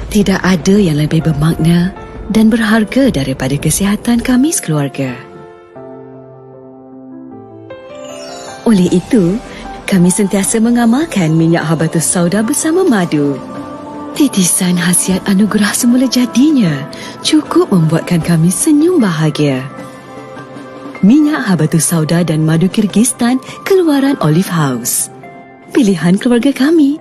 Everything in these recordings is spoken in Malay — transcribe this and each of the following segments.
Tidak ada yang lebih bermakna dan berharga daripada kesihatan kami sekeluarga. Oleh itu, kami sentiasa mengamalkan minyak habatus sauda bersama madu. Titisan khasiat anugerah semula jadinya cukup membuatkan kami senyum bahagia. Minyak habatus sauda dan madu Kyrgyzstan keluaran Olive House. Pilihan keluarga kami.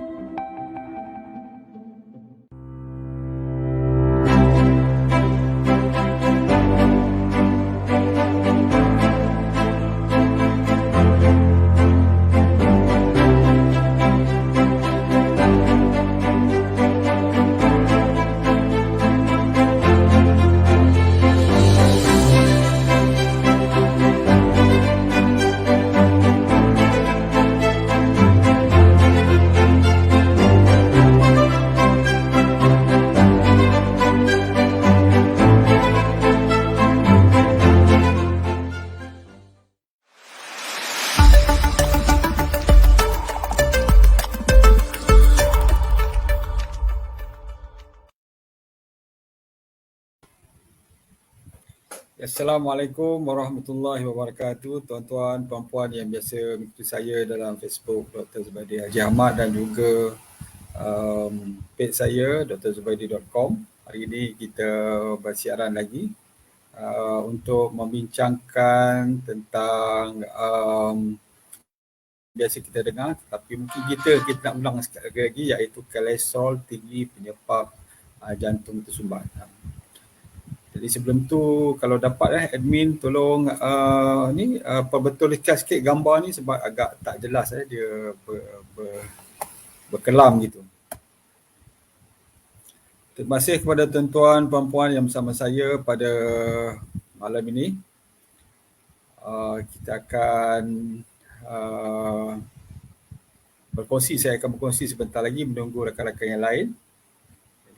Assalamualaikum warahmatullahi wabarakatuh, tuan-tuan, puan-puan yang biasa mengikuti saya dalam Facebook Dr. Zubaidi Haji Ahmad dan juga page saya drzubaidi.com. Hari ini kita bersiaran lagi untuk membincangkan tentang biasa kita dengar, tapi mungkin kita nak ulang sekali lagi, iaitu kolesterol tinggi penyebab jantung tersumbat. Jadi sebelum tu kalau dapat admin tolong perbetulkan sikit gambar ni sebab agak tak jelas dia berkelam gitu. Terima kasih kepada tuan-tuan puan-puan yang bersama saya pada malam ini. Kita akan saya akan berkongsi sebentar lagi menunggu rakan-rakan yang lain.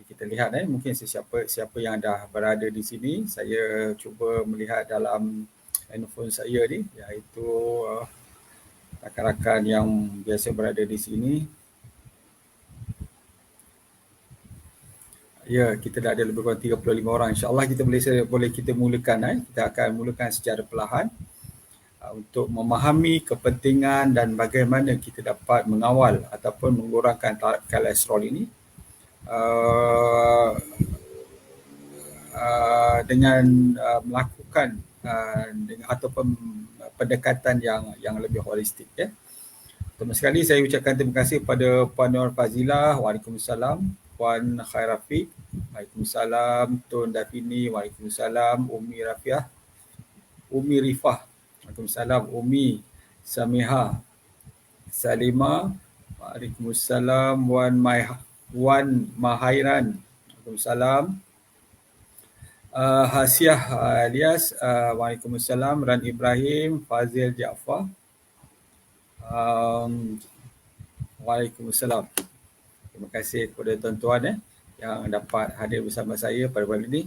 Kita lihat mungkin siapa yang dah berada di sini. Saya cuba melihat dalam handphone saya ni, iaitu rakan-rakan yang biasa berada di sini. Ya, kita dah ada lebih kurang 35 orang. InsyaAllah kita boleh kita mulakan. Kita akan mulakan secara perlahan untuk memahami kepentingan dan bagaimana kita dapat mengawal ataupun mengurangkan taraf kolesterol ini. Dengan melakukan ataupun pendekatan yang lebih holistik. Pertama sekali saya ucapkan terima kasih kepada Puan Nur Fazilah, Waalaikumsalam. Puan Khairafiq, Waalaikumsalam. Tun Davini, Waalaikumsalam. Umi Rifah, Waalaikumsalam. Umi Samiha Salima, Waalaikumsalam. Wan Mahairan, Waalaikumsalam. Hasiah Alias, Waalaikumsalam. Ran Ibrahim, Fazil Jaafar, Waalaikumsalam. Terima kasih kepada tuan-tuan yang dapat hadir bersama saya pada malam ini.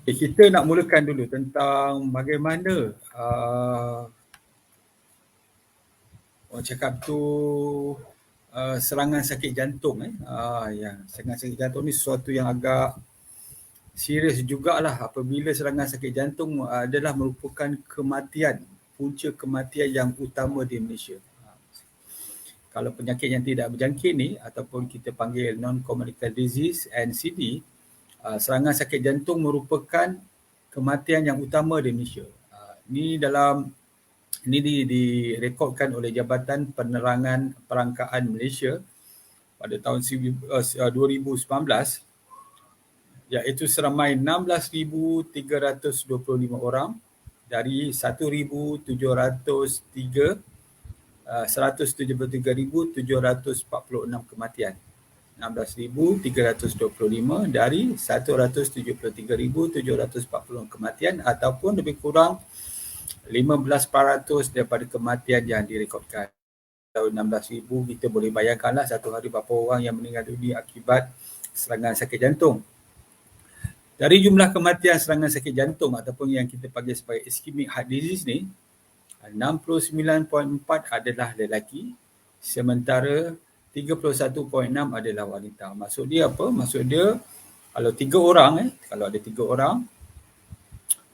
Kita nak mulakan dulu tentang bagaimana orang cakap tu serangan sakit jantung. Serangan sakit jantung ni sesuatu yang agak serius jugalah. Apabila serangan sakit jantung adalah merupakan punca kematian yang utama di Malaysia. Kalau penyakit yang tidak berjangkit ni ataupun kita panggil non-communicable disease NCD, serangan sakit jantung merupakan kematian yang utama di Malaysia. Ini direkodkan oleh Jabatan Penerangan Perangkaan Malaysia pada tahun 2019, iaitu seramai 16,325 orang dari 173,746 kematian. 16,325 dari 173,746 kematian, ataupun lebih kurang 15% daripada kematian yang direkodkan. Tahun 16,000, kita boleh bayangkanlah satu hari berapa orang yang meninggal dunia akibat serangan sakit jantung. Dari jumlah kematian serangan sakit jantung ataupun yang kita panggil sebagai ischemic heart disease ni, 69.4 adalah lelaki, sementara 31.6 adalah wanita. Maksud dia apa? Maksud dia kalau 3 orang, kalau ada 3 orang,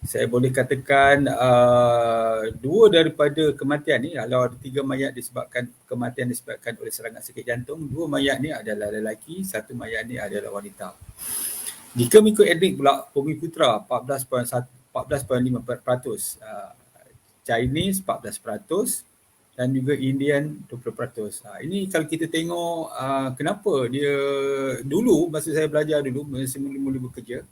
saya boleh katakan 2 daripada kematian ni, kalau ada 3 mayat kematian disebabkan oleh serangan sakit jantung, 2 mayat ni adalah lelaki, 1 mayat ni adalah wanita. Jika mengikut etnik pula, Bumiputera 14.5%, Chinese 14%, dan juga Indian 20%. Ini kalau kita tengok kenapa dia dulu, masa saya belajar dulu, masa mula-mula bekerja,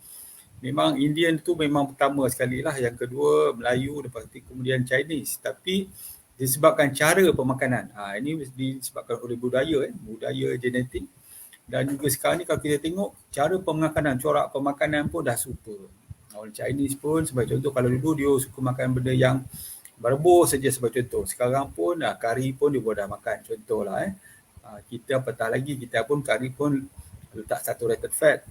memang Indian tu memang pertama sekali lah, yang kedua Melayu, lepas tu kemudian Chinese. Tapi disebabkan cara pemakanan, ini disebabkan oleh budaya genetik, dan juga sekarang ni kalau kita tengok cara pemakanan, corak pemakanan pun dah serupa. Orang Chinese pun sebagai contoh, kalau dulu dia suka makan benda yang berebus saja sebagai contoh, sekarang pun kari pun dia dah makan, contohlah kita apatah lagi, kita pun kari pun letak saturated fat,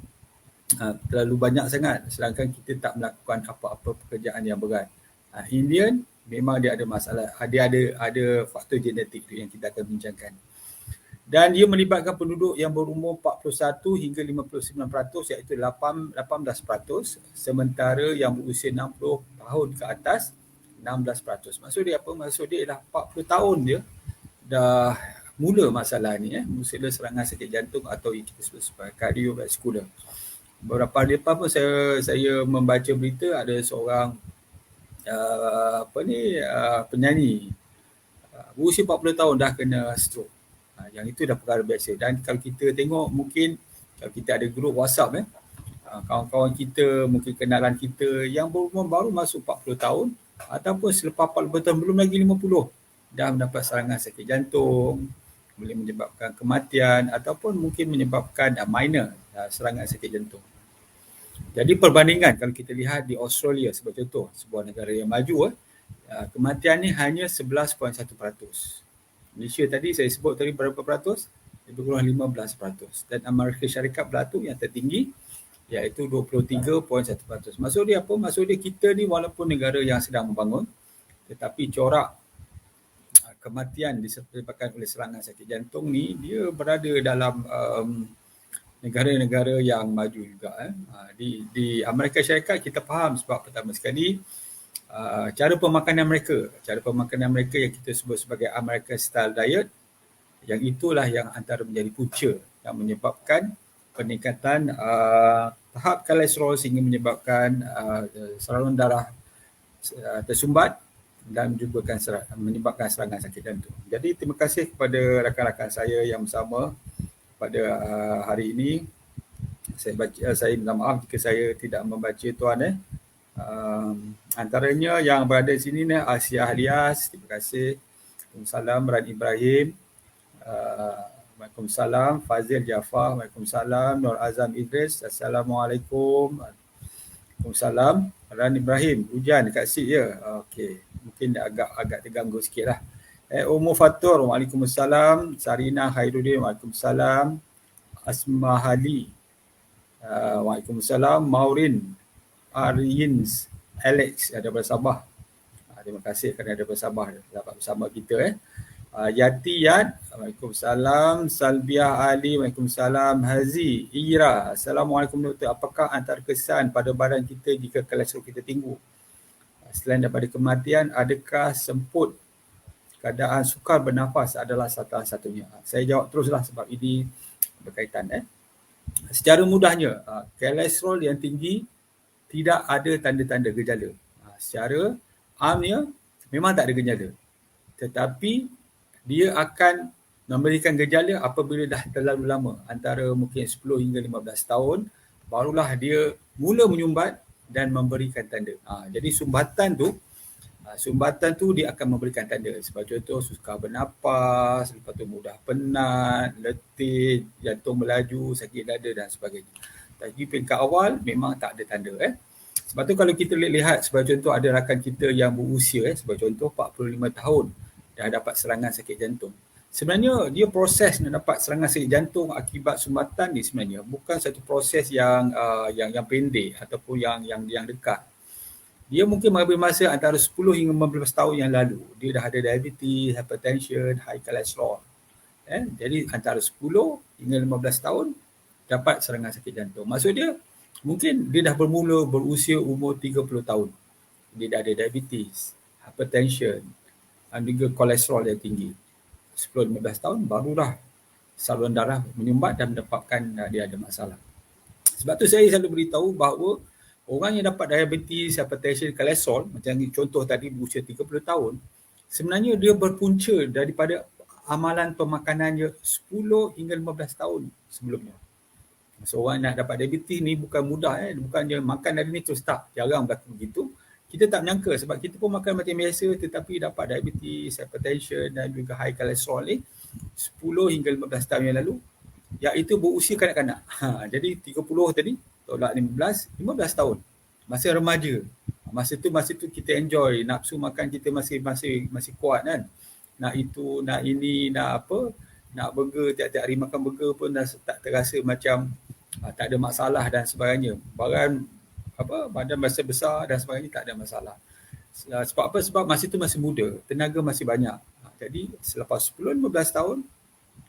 terlalu banyak sangat, sedangkan kita tak melakukan apa-apa pekerjaan yang berat. Indian memang dia ada masalah, dia ada faktor genetik tu yang kita akan bincangkan. Dan dia melibatkan penduduk yang berumur 41 hingga 59%, iaitu 18%, sementara yang berusia 60 tahun ke atas 16%. Maksud dia apa? Maksud dia ialah 40 tahun dia dah mula masalah ni, mula serangan sakit jantung atau kita sebut sebagai kardiovaskular. Beberapa hari lepas pun saya membaca berita ada seorang penyanyi berusia 40 tahun dah kena stroke. Yang itu dah perkara biasa. Dan kalau kita tengok, mungkin kalau kita ada grup WhatsApp, kawan-kawan kita, mungkin kenalan kita yang berumur baru masuk 40 tahun ataupun selepas 40 tahun, belum lagi 50, dah mendapat serangan sakit jantung, boleh menyebabkan kematian ataupun mungkin menyebabkan minor serangan sakit jantung. Jadi perbandingan kalau kita lihat di Australia sebagai contoh, sebuah negara yang maju, kematian ni hanya 11.1%. Malaysia tadi saya sebut tadi berapa peratus? Lebih kurang 15%. Dan Amerika Syarikat pula tu yang tertinggi, iaitu 23.1%. Maksud dia apa? Maksud dia kita ni walaupun negara yang sedang membangun, tetapi corak kematian disebabkan oleh serangan sakit jantung ni, dia berada dalam negara-negara yang maju juga. Di Amerika Syarikat kita faham sebab pertama sekali cara pemakanan mereka yang kita sebut sebagai American Style Diet, yang itulah yang antara menjadi punca yang menyebabkan peningkatan tahap kolesterol sehingga menyebabkan saluran darah tersumbat dan juga menyebabkan serangan sakit jantung. Jadi terima kasih kepada rakan-rakan saya yang bersama pada hari ini. Saya minta maaf jika saya tidak membaca tuan. Antaranya yang berada di sini Asia Halias, terima kasih. Waalaikumsalam Ran Ibrahim. Waalaikumsalam Fazil Jafar. Waalaikumsalam Nur Azam Idris. Assalamualaikum. Waalaikumsalam Ran Ibrahim. Hujan dekat Sik ya. Okey, mungkin agak terganggu sikitlah. Umur Fatur. Waalaikumsalam. Sarina Khairuddin. Waalaikumsalam. Asma Hali. Waalaikumsalam. Maurin Aryins Alex daripada Sabah. Terima kasih kerana ada bersama kita. Yati Yad, Waalaikumsalam. Salbiah Ali, Waalaikumsalam. Hazi Ira, Assalamualaikum doktor. Apakah antara kesan pada badan kita jika kolesterol kita tinggi? Selain daripada kematian, adakah semput keadaan sukar bernafas adalah salah satunya? Saya jawab teruslah sebab ini berkaitan. Secara mudahnya, kolesterol yang tinggi tidak ada tanda-tanda gejala. Secara amnya memang tak ada gejala. Tetapi dia akan memberikan gejala apabila dah terlalu lama, antara mungkin 10 hingga 15 tahun, barulah dia mula menyumbat dan memberikan tanda. Jadi sumbatan tu dia akan memberikan tanda. Sebagai contoh, sukar bernapas, lepas tu mudah penat, letih, jantung melaju, sakit dada dan sebagainya. Tapi peringkat awal memang tak ada tanda. Sebab tu kalau kita lihat sebagai contoh, ada rakan kita yang berusia sebagai contoh 45 tahun dah dapat serangan sakit jantung. Sebenarnya dia proses nak dapat serangan sakit jantung akibat sumbatan ni sebenarnya bukan satu proses yang pendek ataupun yang dekat. Dia mungkin mengambil masa antara 10 hingga 15 tahun yang lalu. Dia dah ada diabetes, hypertension, high cholesterol. Jadi antara 10 hingga 15 tahun dapat serangan sakit jantung. Maksud dia mungkin dia dah bermula berusia umur 30 tahun. Dia dah ada diabetes, hypertension dan juga kolesterol yang tinggi. 10-15 tahun barulah saluran darah menyumbat dan menyebabkan dia ada masalah. Sebab tu saya selalu beritahu bahawa orang yang dapat diabetes, hypertension, kolesterol, macam contoh tadi berusia 30 tahun, sebenarnya dia berpunca daripada amalan pemakanannya 10 hingga 15 tahun sebelumnya. Seorang nak dapat diabetes ni bukan mudah, bukannya makan hari ni terus tak, jarang berlaku begitu. Kita tak menyangka sebab kita pun makan macam biasa tetapi dapat diabetes, hypertension dan juga high cholesterol ni 10 hingga 15 tahun yang lalu, iaitu berusia kanak-kanak. Jadi 30 tadi, tolak 15 tahun. Masa remaja. Masa tu kita enjoy, nafsu makan kita masih kuat kan. Nak itu, nak ini, nak apa, nak burger, tiap-tiap hari makan burger pun dah tak terasa macam tak ada masalah dan sebagainya. Badan besar dan sebagainya tak ada masalah. Sebab apa? Sebab masa tu masih muda, tenaga masih banyak. Jadi selepas 10-15 tahun,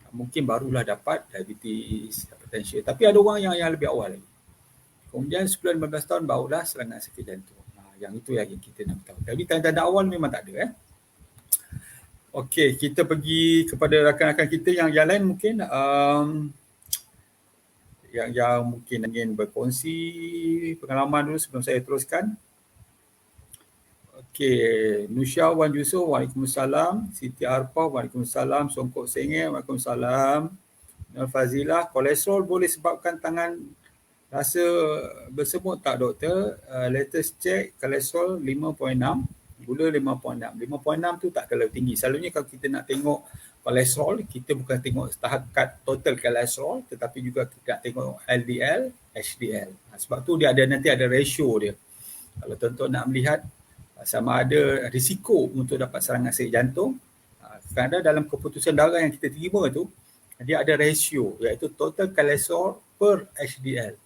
mungkin barulah dapat diabetes, hypertension. Tapi ada orang yang lebih awal lagi. Kemudian 10-15 tahun barulah serangan sakit jantung. Yang itu yang kita nak tahu. Jadi tanda-tanda awal memang tak ada. Okey, kita pergi kepada rakan-rakan kita yang lain mungkin yang mungkin ingin berkongsi pengalaman dulu sebelum saya teruskan. Okey, Nusya Wan Yusof, Waalaikumsalam. Siti Arfah, Waalaikumsalam. Songkok Sengeh, Waalaikumsalam. Nur Fazilah, kolesterol boleh sebabkan tangan rasa bersemut tak doktor? Latest check kolesterol 5.6, gula 5.6. 5.6 tu tak terlalu tinggi. Selalunya kalau kita nak tengok kolesterol, kita bukan tengok setakat total kolesterol tetapi juga kita tengok LDL, HDL. Sebab tu dia nanti ada ratio dia. Kalau tuan-tuan nak melihat sama ada risiko untuk dapat serangan sakit jantung, kadang dalam keputusan darah yang kita terima tu, dia ada ratio iaitu total kolesterol per HDL.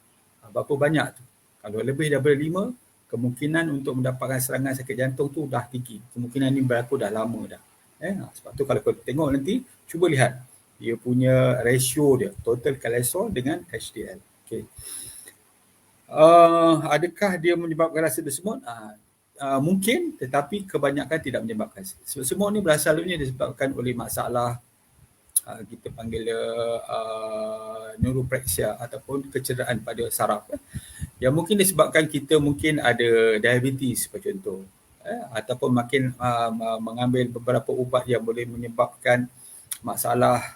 Berapa banyak tu? Kalau lebih daripada 5, kemungkinan untuk mendapatkan serangan sakit jantung tu dah tinggi. Kemungkinan ni berlaku dah lama dah. Sebab tu kalau kau tengok nanti, cuba lihat dia punya ratio dia, total kolesterol dengan HDL. Okay. Adakah dia menyebabkan rasa bersemut? Mungkin, tetapi kebanyakan tidak menyebabkan. Semut ni selalunya disebabkan oleh masalah kita panggil neuropreksia ataupun kecederaan pada saraf. Yang mungkin disebabkan kita mungkin ada diabetes contoh, ataupun makin mengambil beberapa ubat yang boleh menyebabkan masalah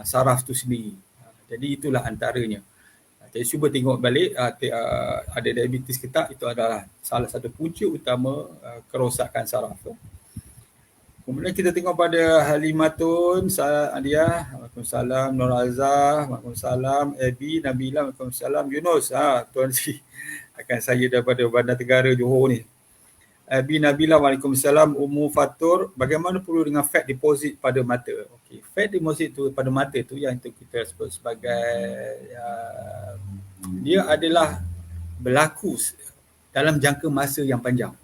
saraf tu sendiri. Jadi itulah antaranya. Jadi cuba tengok balik ada diabetes ke tak, itu adalah salah satu punca utama kerosakan saraf. Kemudian kita tengok pada Halimatun, Aliyah, Waalaikumsalam, Nur Azhar, Waalaikumsalam, Abi, Nabila, Waalaikumsalam, Yunus. Tuan si akan saya daripada Bandar Negara Johor ni. Abi, Nabila, Waalaikumsalam, Ummu Fatur, bagaimana perlu dengan fat deposit pada mata? Okey, fat deposit tu pada mata tu yang itu kita sebut sebagai dia adalah berlaku dalam jangka masa yang panjang.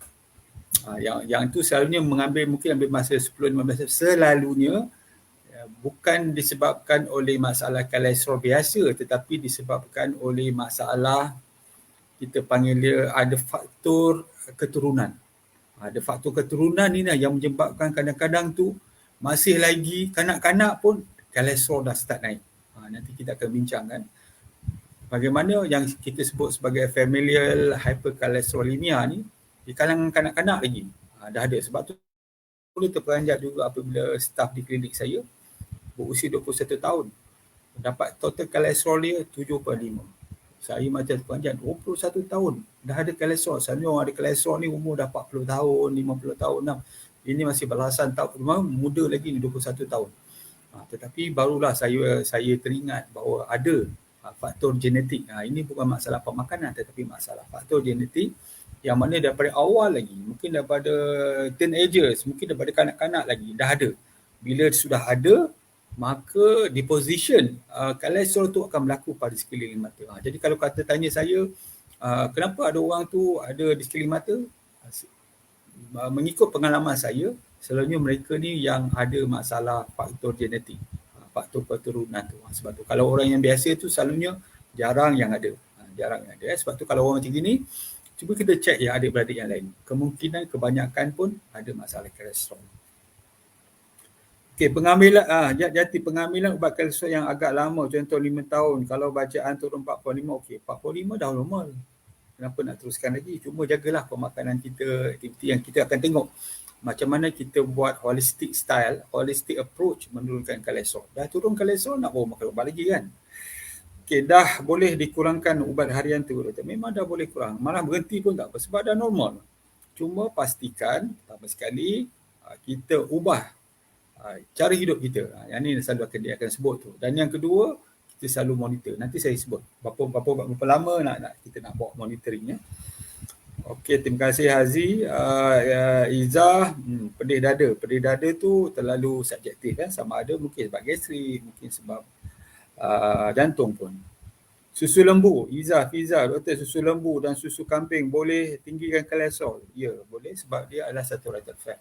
Yang itu selalunya mungkin ambil masa 10-15 tahun. Selalunya bukan disebabkan oleh masalah kolesterol biasa tetapi disebabkan oleh masalah kita panggil dia ada faktor keturunan. Ada faktor keturunan ni yang menyebabkan kadang-kadang tu masih lagi kanak-kanak pun kolesterol dah start naik. Nanti kita akan bincangkan bagaimana yang kita sebut sebagai familial hypercholesterolemia ni di kalangan kanak-kanak lagi dah ada. Sebab tu boleh terperanjat juga apabila staf di klinik saya berusia 21 tahun dapat total kolesterol dia 7.5. Saya macam terperanjat 21 tahun dah ada kolesterol. Selalunya orang ada kolesterol ni umur dah 40 tahun, 50 tahun. Ini masih belasan tahun, memang muda lagi ni 21 tahun. Tetapi barulah saya teringat bahawa ada faktor genetik. Ini bukan masalah pemakanan tetapi masalah faktor genetik yang mana daripada awal lagi, mungkin daripada teenagers, mungkin daripada kanak-kanak lagi dah ada. Bila sudah ada, maka deposition kolesterol tu akan berlaku pada sekeliling mata. Jadi kalau kata tanya saya, kenapa ada orang tu ada di sekeliling mata? Mengikut pengalaman saya, selalunya mereka ni yang ada masalah faktor genetik, faktor keturunan tu. Sebab tu kalau orang yang biasa tu selalunya jarang yang ada. Jarang yang ada. Sebab tu kalau orang macam gini, cuba kita cek yang adik-beradik yang lain. Kemungkinan kebanyakan pun ada masalah kolesterol. Okey, pengambilan jati pengambilan ubat kolesterol yang agak lama, contoh 5 tahun. Kalau bacaan turun 45, okey, 45 dah normal. Kenapa nak teruskan lagi? Cuma jagalah pemakanan kita, aktiviti yang kita akan tengok macam mana kita buat holistic style, holistic approach menurunkan kolesterol. Dah turun kolesterol, nak bawa makan ubat lagi kan? Okey, dah boleh dikurangkan ubat harian tu. Memang dah boleh kurang. Malah berhenti pun tak apa sebab dah normal. Cuma pastikan pertama sekali kita ubah cara hidup kita. Yang ni selalu dia akan sebut tu. Dan yang kedua, kita selalu monitor. Nanti saya sebut berapa lama kita nak buat monitoringnya. Okey, terima kasih Hazi. Izzah, pedih dada. Pedih dada tu terlalu subjektif kan. Sama ada mungkin sebab gastrik, mungkin sebab jantung pun. Susu lembu, Izzah, Fiza, doktor, susu lembu dan susu kambing boleh tinggikan kolesterol? Ya, boleh sebab dia adalah saturated fat.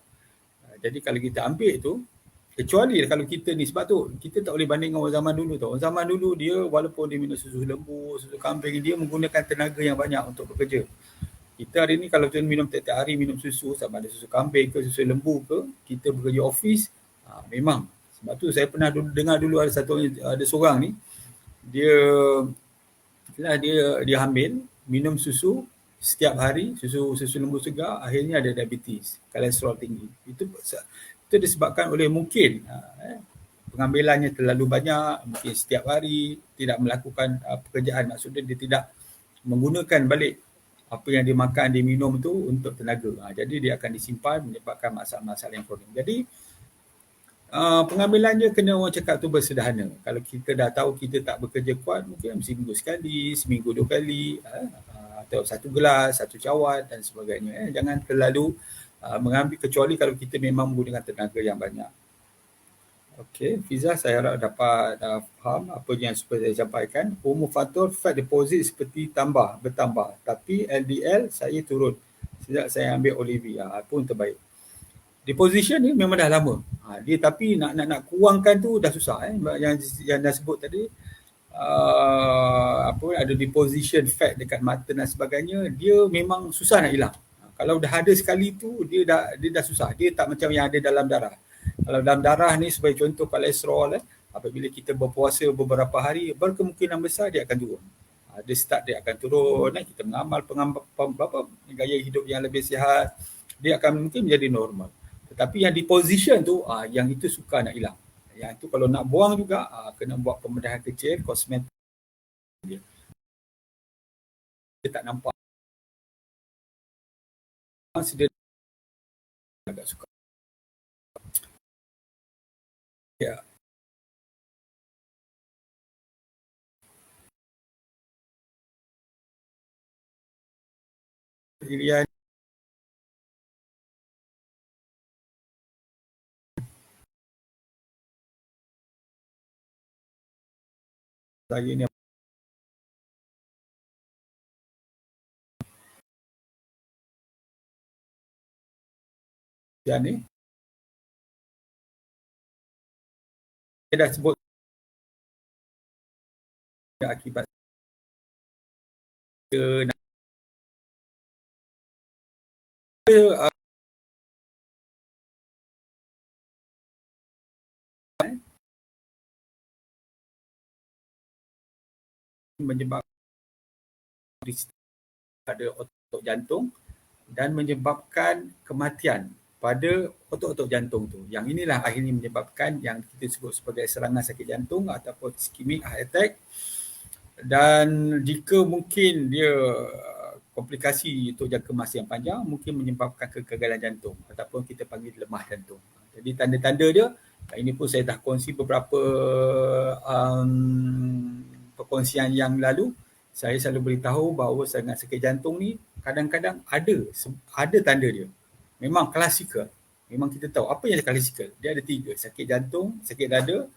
Jadi kalau kita ambil tu, kecuali kalau kita ni, sebab tu kita tak boleh banding dengan orang zaman dulu tau. Orang zaman dulu dia walaupun dia minum susu lembu, susu kambing, dia menggunakan tenaga yang banyak untuk bekerja. Kita hari ni kalau kita minum tiap-tiap hari minum susu, sama ada susu kambing ke susu lembu ke, kita bekerja office, memang. Sebab tu saya pernah dengar dulu ada seorang ni, dia hamil, minum susu setiap hari, susu lembu segar, akhirnya ada diabetes, kolesterol tinggi. Itu disebabkan oleh mungkin pengambilannya terlalu banyak, mungkin setiap hari, tidak melakukan pekerjaan. Maksudnya dia tidak menggunakan balik apa yang dia makan, dia minum tu untuk tenaga. Jadi dia akan disimpan, menyebabkan masalah-masalah yang kronik. Jadi pengambilannya kena orang cakap tu bersederhana. Kalau kita dah tahu kita tak bekerja kuat, mungkin seminggu sekali, seminggu 2 kali, atau 1 gelas, 1 cawan dan sebagainya. Jangan terlalu mengambil, kecuali kalau kita memang menggunakan tenaga yang banyak. Okey, Fiza, saya harap dapat faham apa yang saya sampaikan. Umur faktor fat deposit seperti bertambah, tapi LDL saya turun sejak saya ambil Olivia pun terbaik. Deposition ni memang dah lama. Dia tapi nak kurangkan tu dah susah. Yang dah sebut tadi, ada deposition fat dekat mata dan sebagainya, dia memang susah nak hilang. Kalau dah ada sekali tu, dia dah susah. Dia tak macam yang ada dalam darah. Kalau dalam darah ni sebagai contoh kolesterol, apabila kita berpuasa beberapa hari, berkemungkinan besar dia akan turun. Dia akan turun, kita mengamal gaya hidup yang lebih sihat, dia akan mungkin menjadi normal. Tetapi yang deposition tu, yang itu suka nak hilang. Yang itu kalau nak buang juga, kena buat pembedahan kecil, kosmetik dia. Dia tak nampak. Dia agak suka. Ya. Irian saya ni ni saya dah sebut akibat menyebabkan pada otot jantung dan menyebabkan kematian pada otot-otot jantung tu. Yang inilah akhirnya menyebabkan yang kita sebut sebagai serangan sakit jantung ataupun ischemic heart attack. Dan jika mungkin dia komplikasi untuk jangka masa yang panjang, mungkin menyebabkan kegagalan jantung ataupun kita panggil lemah jantung. Jadi tanda-tanda dia, ini pun saya dah kongsi beberapa perkongsian yang lalu. Saya selalu beritahu bahawa serangan sakit jantung ni kadang-kadang ada tanda dia. Memang klasikal. Memang kita tahu apa yang klasikal. Dia ada 3, sakit jantung, sakit dada,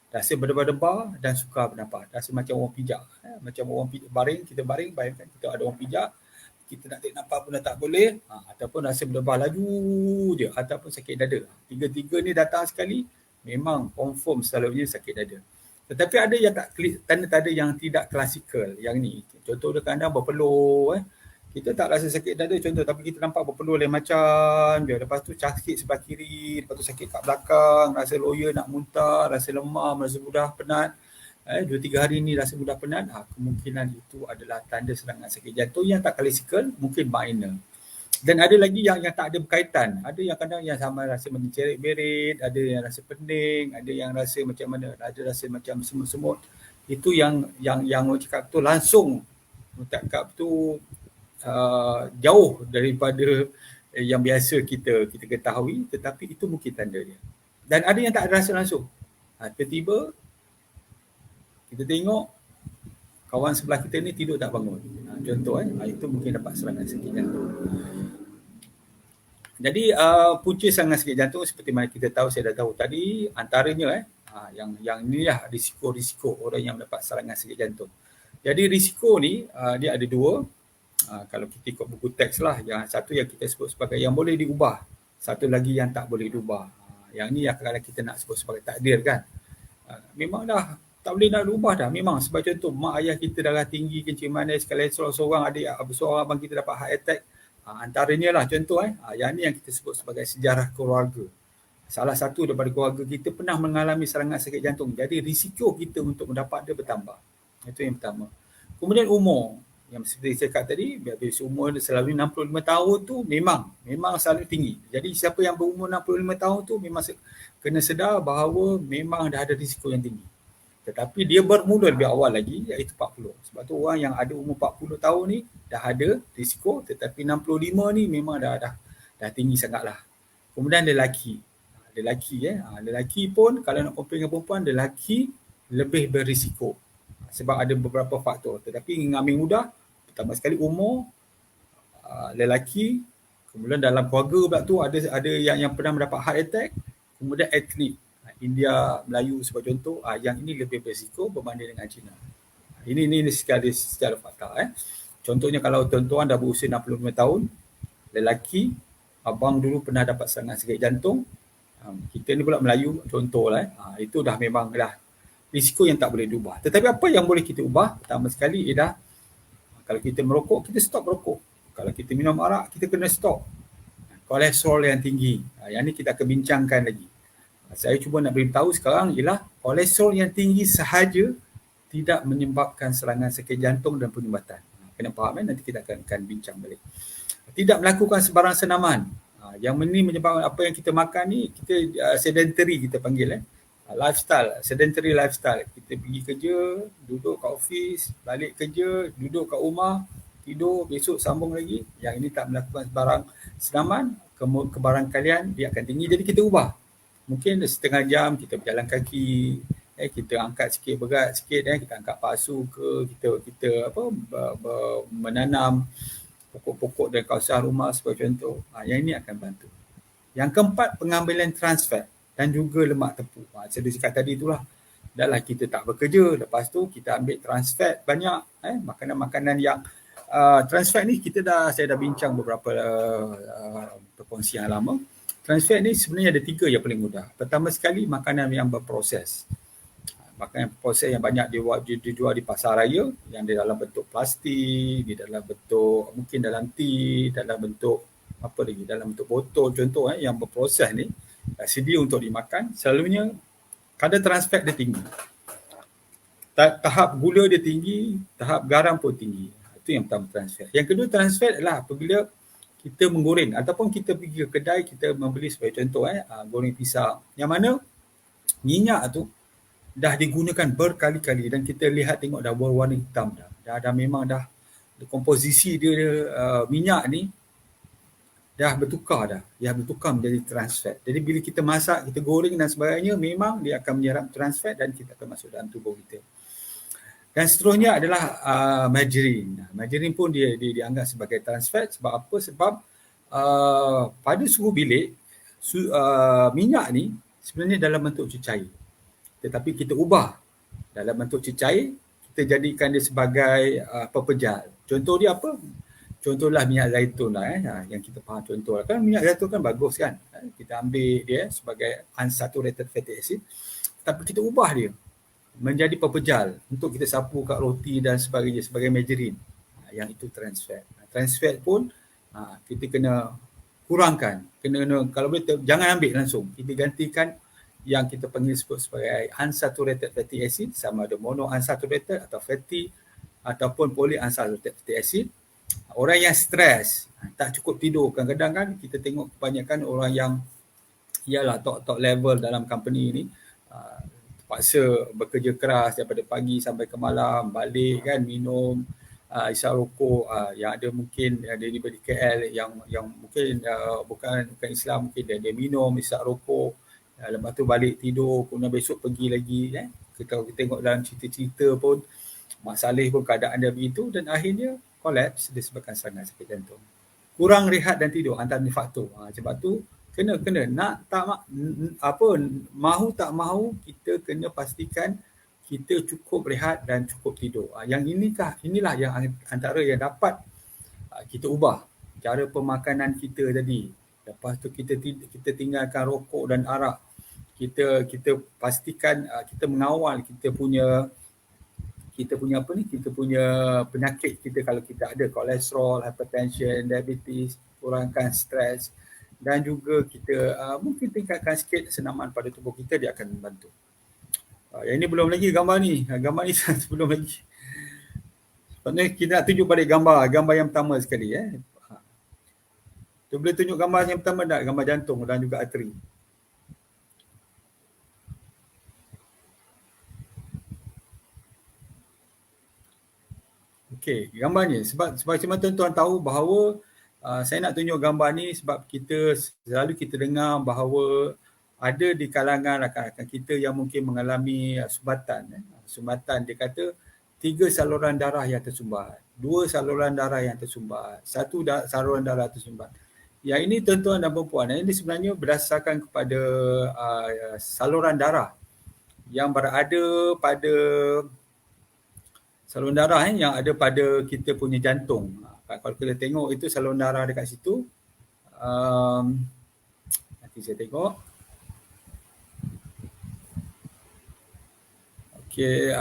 rasa berdebar-debar dan sukar bernafas. Rasa macam orang pijak. Macam orang baring, kita baring, bayangkan kita ada orang pijak. kita nak tarik nafas pun dah tak boleh, ataupun rasa berdebar laju je, ataupun sakit dada. Tiga-tiga ni datang sekali, memang confirm selalunya sakit dada. Tetapi ada yang tak tanda-tanda yang tidak klasikal yang ni. Contoh dia kadang berpeluh, kita tak rasa sakit dada contoh, tapi kita nampak berpeluh lain macam je. Lepas tu sakit sebelah kiri, lepas tu sakit kat belakang, rasa loya nak muntah, rasa lemam, rasa mudah penat. 2-3 hari ni rasa mudah penat, kemungkinan itu adalah tanda serangan sakit jantung yang tak klasikal, mungkin minor. Dan ada lagi yang tak ada berkaitan. Ada yang kadang yang sama rasa menceret-berit, ada yang rasa pening, ada yang rasa macam mana, ada rasa macam semut-semut. Itu yang cakap tu langsung cakap tu jauh daripada yang biasa kita ketahui, tetapi itu mungkin tanda dia. Dan ada yang tak ada rasa langsung. Tiba-tiba kita tengok kawan sebelah kita ni tidur tak bangun. Contoh itu mungkin dapat serangan sakit jantung. Jadi punca serangan sakit jantung seperti mana kita tahu, saya dah tahu tadi, antaranya yang inilah risiko-risiko orang yang mendapat serangan sakit jantung. Jadi risiko ni dia ada dua. Kalau kita ikut buku teks lah, yang satu yang kita sebut sebagai yang boleh diubah, satu lagi yang tak boleh diubah. Yang ni yang kadang-kadang kita nak sebut sebagai takdir kan. Memang dah tak boleh nak diubah dah. Memang sebab contoh mak ayah kita darah tinggi, kencing manis, kolesterol, seorang adik, seorang abang kita dapat heart attack. Antaranya lah contoh yang ni yang kita sebut sebagai sejarah keluarga. Salah satu daripada keluarga kita pernah mengalami serangan sakit jantung. Jadi risiko kita untuk mendapat dia bertambah. Itu yang pertama. Kemudian umur. Yang seperti saya cakap tadi, biasa umur selalu 65 tahun tu memang selalu tinggi. Jadi siapa yang berumur 65 tahun tu memang kena sedar bahawa memang dah ada risiko yang tinggi. Tetapi dia bermula lebih awal lagi, iaitu 40. Sebab tu orang yang ada umur 40 tahun ni dah ada risiko, tetapi 65 ni memang dah tinggi sangatlah. Kemudian lelaki pun kalau nak compare dengan perempuan, lelaki lebih berisiko. Sebab ada beberapa faktor. Tetapi mengambil mudah, pertama sekali umur, lelaki, kemudian dalam keluarga pula tu ada yang pernah mendapat heart attack, kemudian etnik, India, Melayu sebagai contoh, yang ini lebih berisiko berbanding dengan Cina. Ini secara fakta. Contohnya kalau tuan-tuan dah berusia 65 tahun, lelaki, abang dulu pernah dapat serangan sakit jantung, kita ni pula Melayu, contohlah, itu dah memang dah risiko yang tak boleh diubah. Tetapi apa yang boleh kita ubah? Pertama sekali ialah kalau kita merokok, kita stop merokok. Kalau kita minum arak, kita kena stop. Kolesterol yang tinggi, yang ni kita akan bincangkan lagi. Saya cuba nak beritahu sekarang ialah kolesterol yang tinggi sahaja tidak menyebabkan serangan sakit jantung dan penyumbatan. Kena faham nanti kita akan bincang balik. Tidak melakukan sebarang senaman. Yang ini menyebabkan apa yang kita makan ni, kita sedentary kita panggil. Lifestyle, sedentary lifestyle. Kita pergi kerja, duduk kat office, balik kerja, duduk kat rumah, tidur, besok sambung lagi. Yang ini tak melakukan sebarang senaman, kebarangkalian dia akan tinggi. Jadi kita ubah. Mungkin setengah jam kita berjalan kaki, kita angkat sikit, berat sikit, kita angkat pasu ke, kita menanam pokok-pokok dan kawasan rumah sebagai contoh. Yang ini akan bantu. Yang keempat, pengambilan trans fat dan juga lemak tepung. Saya cakap tadi itulah. Dahlah kita tak bekerja, lepas tu kita ambil trans fat banyak, makanan-makanan yang trans fat ni saya dah bincang beberapa perkongsian lama. Trans fat ni sebenarnya ada 3 yang paling mudah. Pertama sekali, makanan yang berproses. Makanan proses yang banyak dijual di pasar raya, yang di dalam bentuk plastik, di dalam bentuk mungkin dalam tin, dalam bentuk dalam bentuk botol contoh, yang berproses ni sedia untuk dimakan, selalunya kadar trans fat dia tinggi. Tahap gula dia tinggi, tahap garam pun tinggi. Itu yang pertama, trans fat. Yang kedua, trans fat adalah apabila kita menggoreng ataupun kita pergi ke kedai, kita membeli sebagai contoh goreng pisang, yang mana minyak tu dah digunakan berkali-kali dan kita lihat tengok dah berwarna hitam dah memang dah komposisi dia minyak ni dah bertukar menjadi trans fat. Jadi bila kita masak, kita goreng dan sebagainya, memang dia akan menyerap trans fat dan kita akan masuk dalam tubuh kita. Dan seterusnya adalah margarin. Margarin pun dia dianggap sebagai trans fat. Sebab apa? Sebab pada suhu bilik, minyak ni sebenarnya dalam bentuk cecair. Tetapi kita ubah dalam bentuk cecair, kita jadikan dia sebagai pepejal. Contoh dia apa? contohlah minyak zaitun lah yang kita faham contoh lah. Kan minyak zaitun kan bagus kan. Kita ambil dia sebagai unsaturated fatty acid, tapi kita ubah dia menjadi pepejal untuk kita sapu kat roti dan sebagainya sebagai margarine. Yang itu trans fat. Trans fat pun kita kena kurangkan. Kena kalau boleh jangan ambil langsung. Kita gantikan yang kita panggil sebut sebagai unsaturated fatty acid, sama ada monounsaturated atau fatty ataupun polyunsaturated fatty acid. Orang yang stres, tak cukup tidur, kadang-kadang kan kita tengok kebanyakan orang yang ialah top level dalam company ni terpaksa bekerja keras daripada pagi sampai ke malam, balik kan minum, isap rokok, yang ada mungkin ada di KL yang mungkin bukan Islam, mungkin dia minum, isap rokok, lepas tu balik tidur, kemudian besok pergi lagi kita tengok dalam cerita-cerita pun Mak Saleh pun keadaan dia begitu dan akhirnya collapse disebabkan serangan sakit jantung. Kurang rehat dan tidur antara faktor. Sebab tu kena nak tak mahu tak mahu kita kena pastikan kita cukup rehat dan cukup tidur. Yang inilah yang antara yang dapat kita ubah cara pemakanan kita tadi. Lepas tu kita tinggalkan rokok dan arak. Kita pastikan kita mengawal kita punya penyakit kita kalau kita ada kolesterol, hypertension, diabetes, kurangkan stres dan juga kita mungkin tingkatkan sikit senaman pada tubuh kita, dia akan membantu. Yang ini belum lagi gambar ni sebelum lagi. Sebenarnya kita nak tunjuk pada gambar yang pertama sekali. Tu boleh tunjuk gambar yang pertama tak? Gambar jantung dan juga arteri. Okey, gambarnya sebab tuan-tuan tahu bahawa saya nak tunjuk gambar ni sebab kita dengar bahawa ada di kalangan rakan-rakan kita yang mungkin mengalami sumbatan. Sumbatan dia kata 3 saluran darah yang tersumbat, 2 saluran darah yang tersumbat, 1 saluran darah tersumbat. Yang ini tuan-tuan dan puan-puan, ini sebenarnya berdasarkan kepada saluran darah yang berada pada saluran darah yang ada pada kita punya jantung. Kalau kita tengok itu saluran darah dekat situ. Nanti saya tengok. Okey.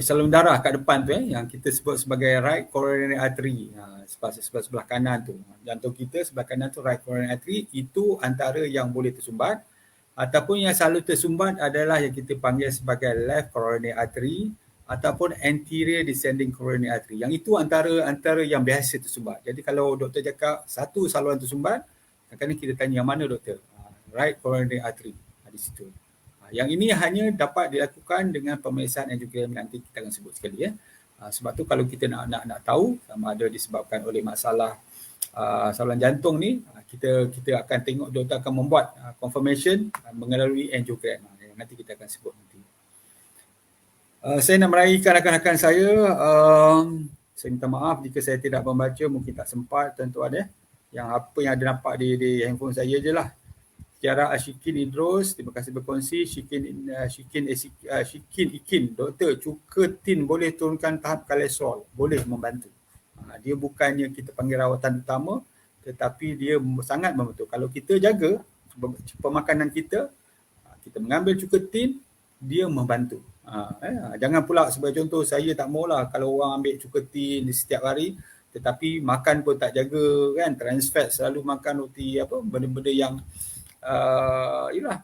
Saluran darah kat depan tu yang kita sebut sebagai right coronary artery. Sebelah kanan tu. Jantung kita sebelah kanan tu right coronary artery, itu antara yang boleh tersumbat. Ataupun yang selalu tersumbat adalah yang kita panggil sebagai left coronary artery ataupun anterior descending coronary artery. Yang itu antara yang biasa tersumbat. Jadi kalau doktor cakap satu saluran tersumbat, kadang-kadang kita tanya yang mana doktor? Right coronary artery di situ. Yang ini hanya dapat dilakukan dengan pemeriksaan angiogram, nanti kita akan sebut sekali sebab tu kalau kita nak tahu sama ada disebabkan oleh masalah saluran jantung ni, kita akan tengok doktor akan membuat confirmation melalui angiogram. Nanti kita akan sebut nanti. Saya nak meraihkan rakan-rakan saya. Saya minta maaf jika saya tidak membaca, mungkin tak sempat tuan-tuan Yang apa yang ada nampak di handphone saya je lah. Tiara Ashikin Idros, terima kasih berkongsi. Shikin Ikin, doktor, cukatin boleh turunkan tahap kolesterol, boleh membantu. Dia bukannya kita panggil rawatan utama, tetapi dia sangat membantu. Kalau kita jaga pemakanan kita mengambil cukatin, dia membantu. Jangan pula sebagai contoh, saya tak maulah kalau orang ambil cukatin setiap hari, tetapi makan pun tak jaga kan, trans fat, selalu makan roti benda-benda yang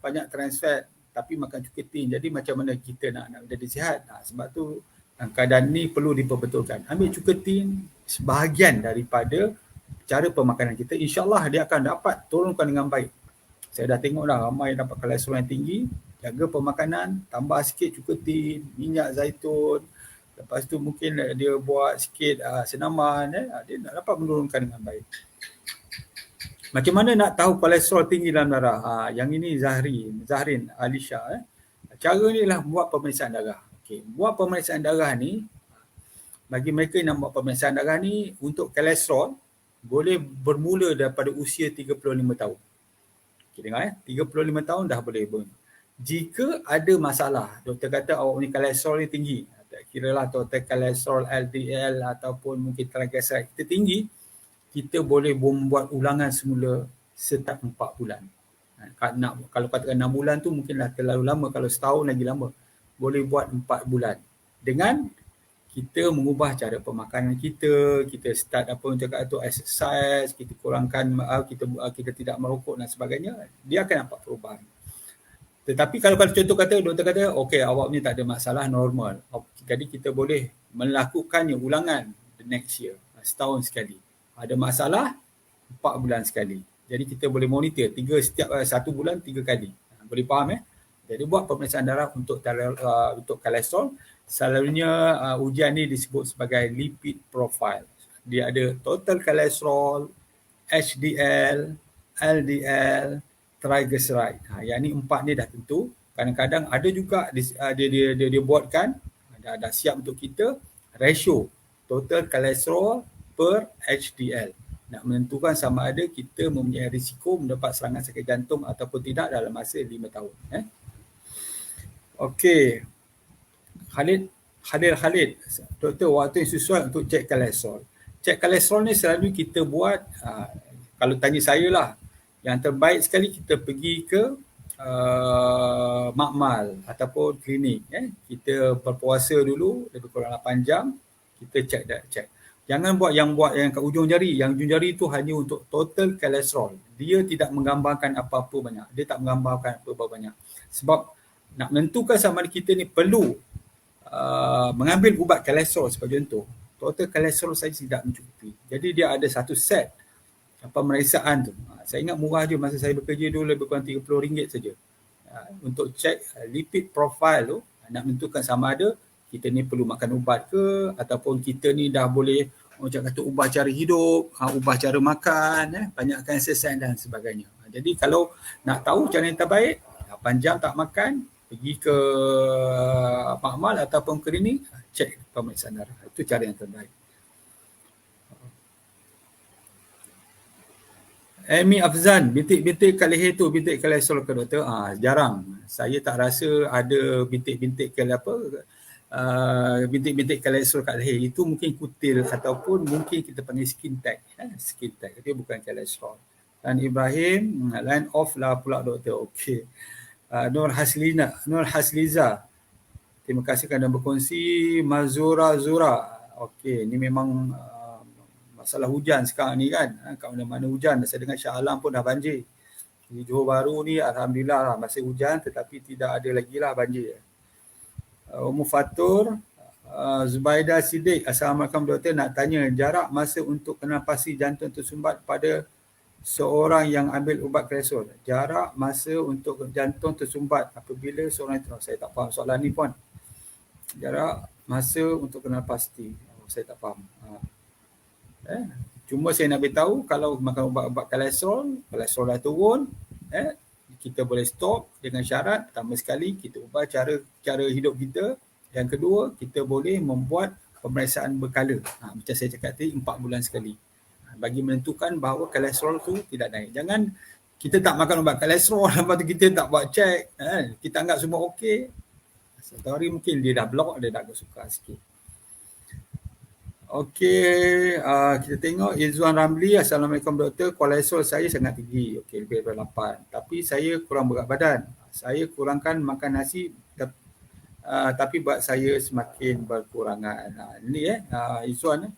banyak trans fat tapi makan cukatin. Jadi macam mana kita nak jadi sihat? Sebab tu keadaan ni perlu diperbetulkan. Ambil cukatin sebahagian daripada cara pemakanan kita, insyaAllah dia akan dapat turunkan dengan baik. Saya dah tengok dah ramai dapat kolesterol yang tinggi, jaga pemakanan, tambah sikit cukatin, minyak zaitun, lepas tu mungkin dia buat sikit senaman, dia nak dapat menurunkan dengan baik. Macam mana nak tahu kolesterol tinggi dalam darah? Yang ini Zahrin Alisha. Cara ni lah buat pemeriksaan darah. Okay. Buat pemeriksaan darah ni, bagi mereka yang nak buat pemeriksaan darah ni, untuk kolesterol, boleh bermula daripada usia 35 tahun. Okay, dengar 35 tahun dah boleh. Jika ada masalah, doktor kata awak ni kolesterol ni tinggi, tak kira lah total kolesterol, LDL ataupun mungkin triglyceride kita tinggi, kita boleh membuat ulangan semula setiap 4 bulan. Kalau katakan 6 bulan tu mungkinlah terlalu lama, kalau setahun lagi lama. Boleh buat 4 bulan. Dengan kita mengubah cara pemakanan kita start apa yang cakap tu exercise, kita kurangkan, kita tidak merokok dan sebagainya, dia akan nampak perubahan. Tetapi kalau contoh kata, doktor kata, okey awak ni tak ada masalah, normal. Jadi kita boleh melakukannya ulangan the next year, setahun sekali. Ada masalah, 4 bulan sekali. Jadi kita boleh monitor setiap 1 bulan 3 kali. Boleh faham Jadi buat pemeriksaan darah untuk kolesterol. Selalunya ujian ni disebut sebagai lipid profile. Dia ada total kolesterol, HDL, LDL, triglyceride. Yang ni 4 ni dah tentu. Kadang-kadang ada juga dia buatkan, dah siap untuk kita, ratio total kolesterol per HDL. Nak menentukan sama ada kita mempunyai risiko mendapat serangan sakit jantung ataupun tidak dalam masa 5 tahun. Okey. Khalid. Doktor, waktu yang sesuai untuk cek kolesterol. Cek kolesterol ni selalu kita buat, kalau tanya saya lah, yang terbaik sekali kita pergi ke makmal ataupun klinik. Kita berpuasa dulu lebih kurang 8 jam, kita cek. Jangan buat yang kat ujung jari. Yang ujung jari tu hanya untuk total kolesterol. Dia tidak menggambarkan apa-apa banyak. Dia tak menggambarkan apa-apa banyak. Sebab nak menentukan sama ada kita ni perlu mengambil ubat kolesterol sebagai contoh. Total kolesterol saja tidak mencukupi. Jadi dia ada satu set pemeriksaan tu. Saya ingat murah je masa saya bekerja dulu, lebih kurang RM30 saja. Untuk cek lipid profile tu, nak menentukan sama ada kita ni perlu makan ubat ke, ataupun kita ni dah boleh macam kata ubah cara hidup, ubah cara makan, banyakkan exercise dan sebagainya. Jadi kalau nak tahu cara yang terbaik, 8 jam tak makan, pergi ke makmal ataupun klinik, cek pemeriksaan darah. Itu cara yang terbaik. Amy Afzan, bintik-bintik kat leher tu, bintik kolesterol ke doktor? Jarang. Saya tak rasa ada bintik-bintik bintik-bintik kolesterol kat leher. Itu mungkin kutil ataupun mungkin kita panggil skin tag. Skin tag, dia bukan kolesterol. Dan Ibrahim, line off lah pula doktor. Okey. Nur Hasliza, terima kasih kerana berkongsi. Mazura Zura, okey, ni memang masalah hujan sekarang ni kan. Kat mana-mana hujan. Saya dengar Shah Alam pun dah banjir. Di Johor Bahru ni alhamdulillah lah masih hujan, tetapi tidak ada lagi lah banjir. Ummu Fatur, Zubaida Siddiq, Assalamualaikum doktor, nak tanya jarak masa untuk kenal pasti jantung tersumbat pada seorang yang ambil ubat kolesterol. Jarak masa untuk jantung tersumbat apabila seorang itu, saya tak faham soalan ni pun. Jarak masa untuk kenal pasti, saya tak faham. Cuma saya nak beritahu kalau makan ubat-ubat kolesterol dah turun, kita boleh stop dengan syarat pertama sekali kita ubah cara hidup kita. Yang kedua, kita boleh membuat pemeriksaan berkala. Macam saya cakap tadi, 4 bulan sekali. Bagi menentukan bahawa kolesterol tu tidak naik. Jangan kita tak makan ubat kolesterol, lepas tu kita tak buat cek. Kita anggap semua okey. Satu hari mungkin dia dah block, dia dah agak suka sikit. Okey, kita tengok Izzuan Ramli. Assalamualaikum doktor, kolesterol saya sangat tinggi. Okey, lebih daripada 8. Tapi saya kurang berat badan. Saya kurangkan makan nasi, tapi buat saya semakin berkurangan. Ini Izzuan.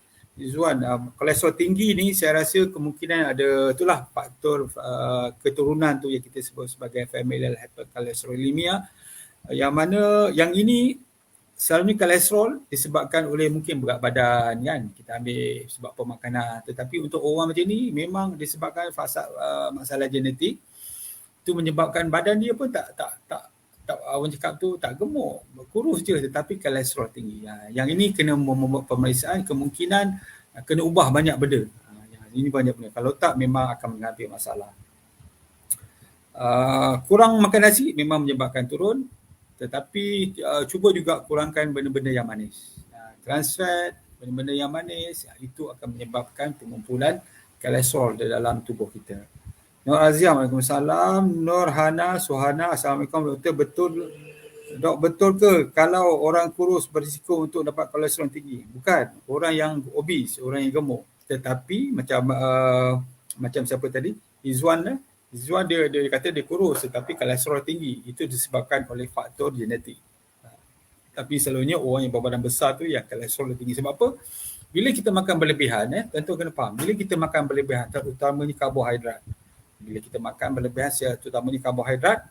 Kolesterol tinggi ni saya rasa kemungkinan ada itulah faktor keturunan tu yang kita sebut sebagai familial hypercholesterolemia, yang mana yang ini selalunya kolesterol disebabkan oleh mungkin berat badan kan, kita ambil sebab pemakanan. Tetapi untuk orang macam ni memang disebabkan masalah genetik, itu menyebabkan badan dia pun tak orang cakap tu tak gemuk, kurus je, tetapi kolesterol tinggi. Yang ini kena membuat pemeriksaan, kemungkinan kena ubah banyak benda. Ini banyak benda. Kalau tak memang akan menghadapi masalah. Kurang makan nasi memang menyebabkan turun, tetapi cuba juga kurangkan benda-benda yang manis. Trans fat, benda-benda yang manis, itu akan menyebabkan pengumpulan kolesterol di dalam tubuh kita. Nur Azia, Waalaikumsalam. Nur Hana, Suhana, Assalamualaikum doktor. Betul ke kalau orang kurus berisiko untuk dapat kolesterol tinggi? Bukan. Orang yang obes, orang yang gemuk. Tetapi macam siapa tadi? Izzuan dia kata dia kurus tetapi kolesterol tinggi. Itu disebabkan oleh faktor genetik. Tapi selalunya orang yang berbadan besar tu yang kolesterol tinggi. Sebab apa? Bila kita makan berlebihan, tentu kena faham. Bila kita makan berlebihan, terutamanya karbohidrat. Bila kita makan berlebihan, terutamanya karbohidrat.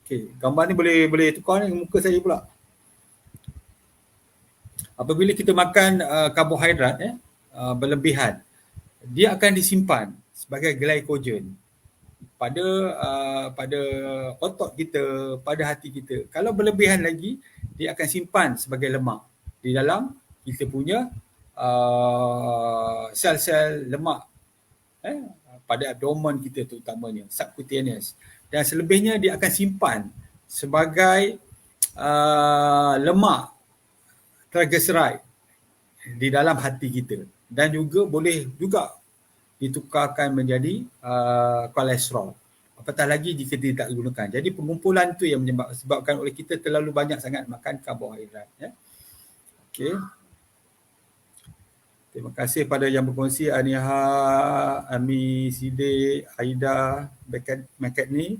Okey, gambar ni boleh tukar ni muka saya pula. Apabila kita makan karbohidrat berlebihan, dia akan disimpan sebagai glycogen pada otot kita, pada hati kita. Kalau berlebihan lagi, dia akan simpan sebagai lemak di dalam kita punya sel-sel lemak pada abdomen kita terutamanya, subcutaneous. Dan selebihnya dia akan simpan sebagai lemak triglyceride di dalam hati kita dan juga boleh juga ditukarkan menjadi kolesterol. Apatah lagi jika tidak digunakan. Jadi pengumpulan itu yang disebabkan oleh kita terlalu banyak sangat makan karbohidrat. Okey. Terima kasih pada yang berkongsi, Aniha, Ami, Side, Aida, McCartney.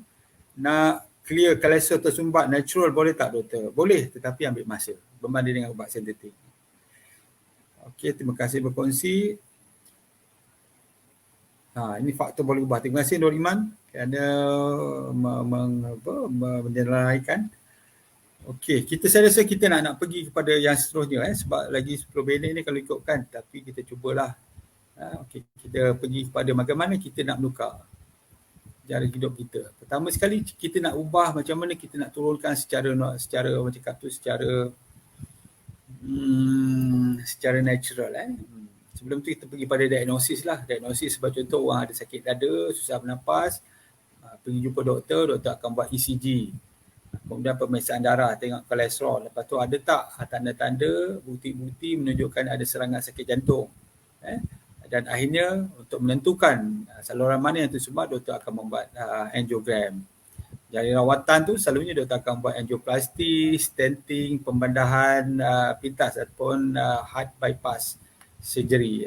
Nak clear kolesterol tersumbat natural boleh tak doktor? Boleh, tetapi ambil masa berbanding dengan ubat sintetik. Okey, terima kasih berkongsi. Ini faktor boleh ubah. Terima kasih Nur Iman kerana menerangkan. Okey, saya rasa kita nak pergi kepada yang seterusnya sebab lagi 10 minit ni kalau ikutkan, tapi kita cubalah. Okey, kita pergi kepada bagaimana kita nak menukar cara hidup kita. Pertama sekali kita nak ubah macam mana kita nak turunkan secara macam cakap tu secara natural Sebelum tu kita pergi pada diagnosis lah. Diagnosis sebab contoh orang ada sakit dada, susah bernafas, pergi jumpa doktor akan buat ECG. Kemudian pemeriksaan darah, tengok kolesterol. Lepas tu ada tak tanda-tanda, bukti-bukti menunjukkan ada serangan sakit jantung. Dan akhirnya untuk menentukan saluran mana yang tersumbat, doktor akan membuat angiogram. Dari rawatan tu selalunya doktor akan buat angioplasty, stenting, pembandahan pintas ataupun heart bypass surgery.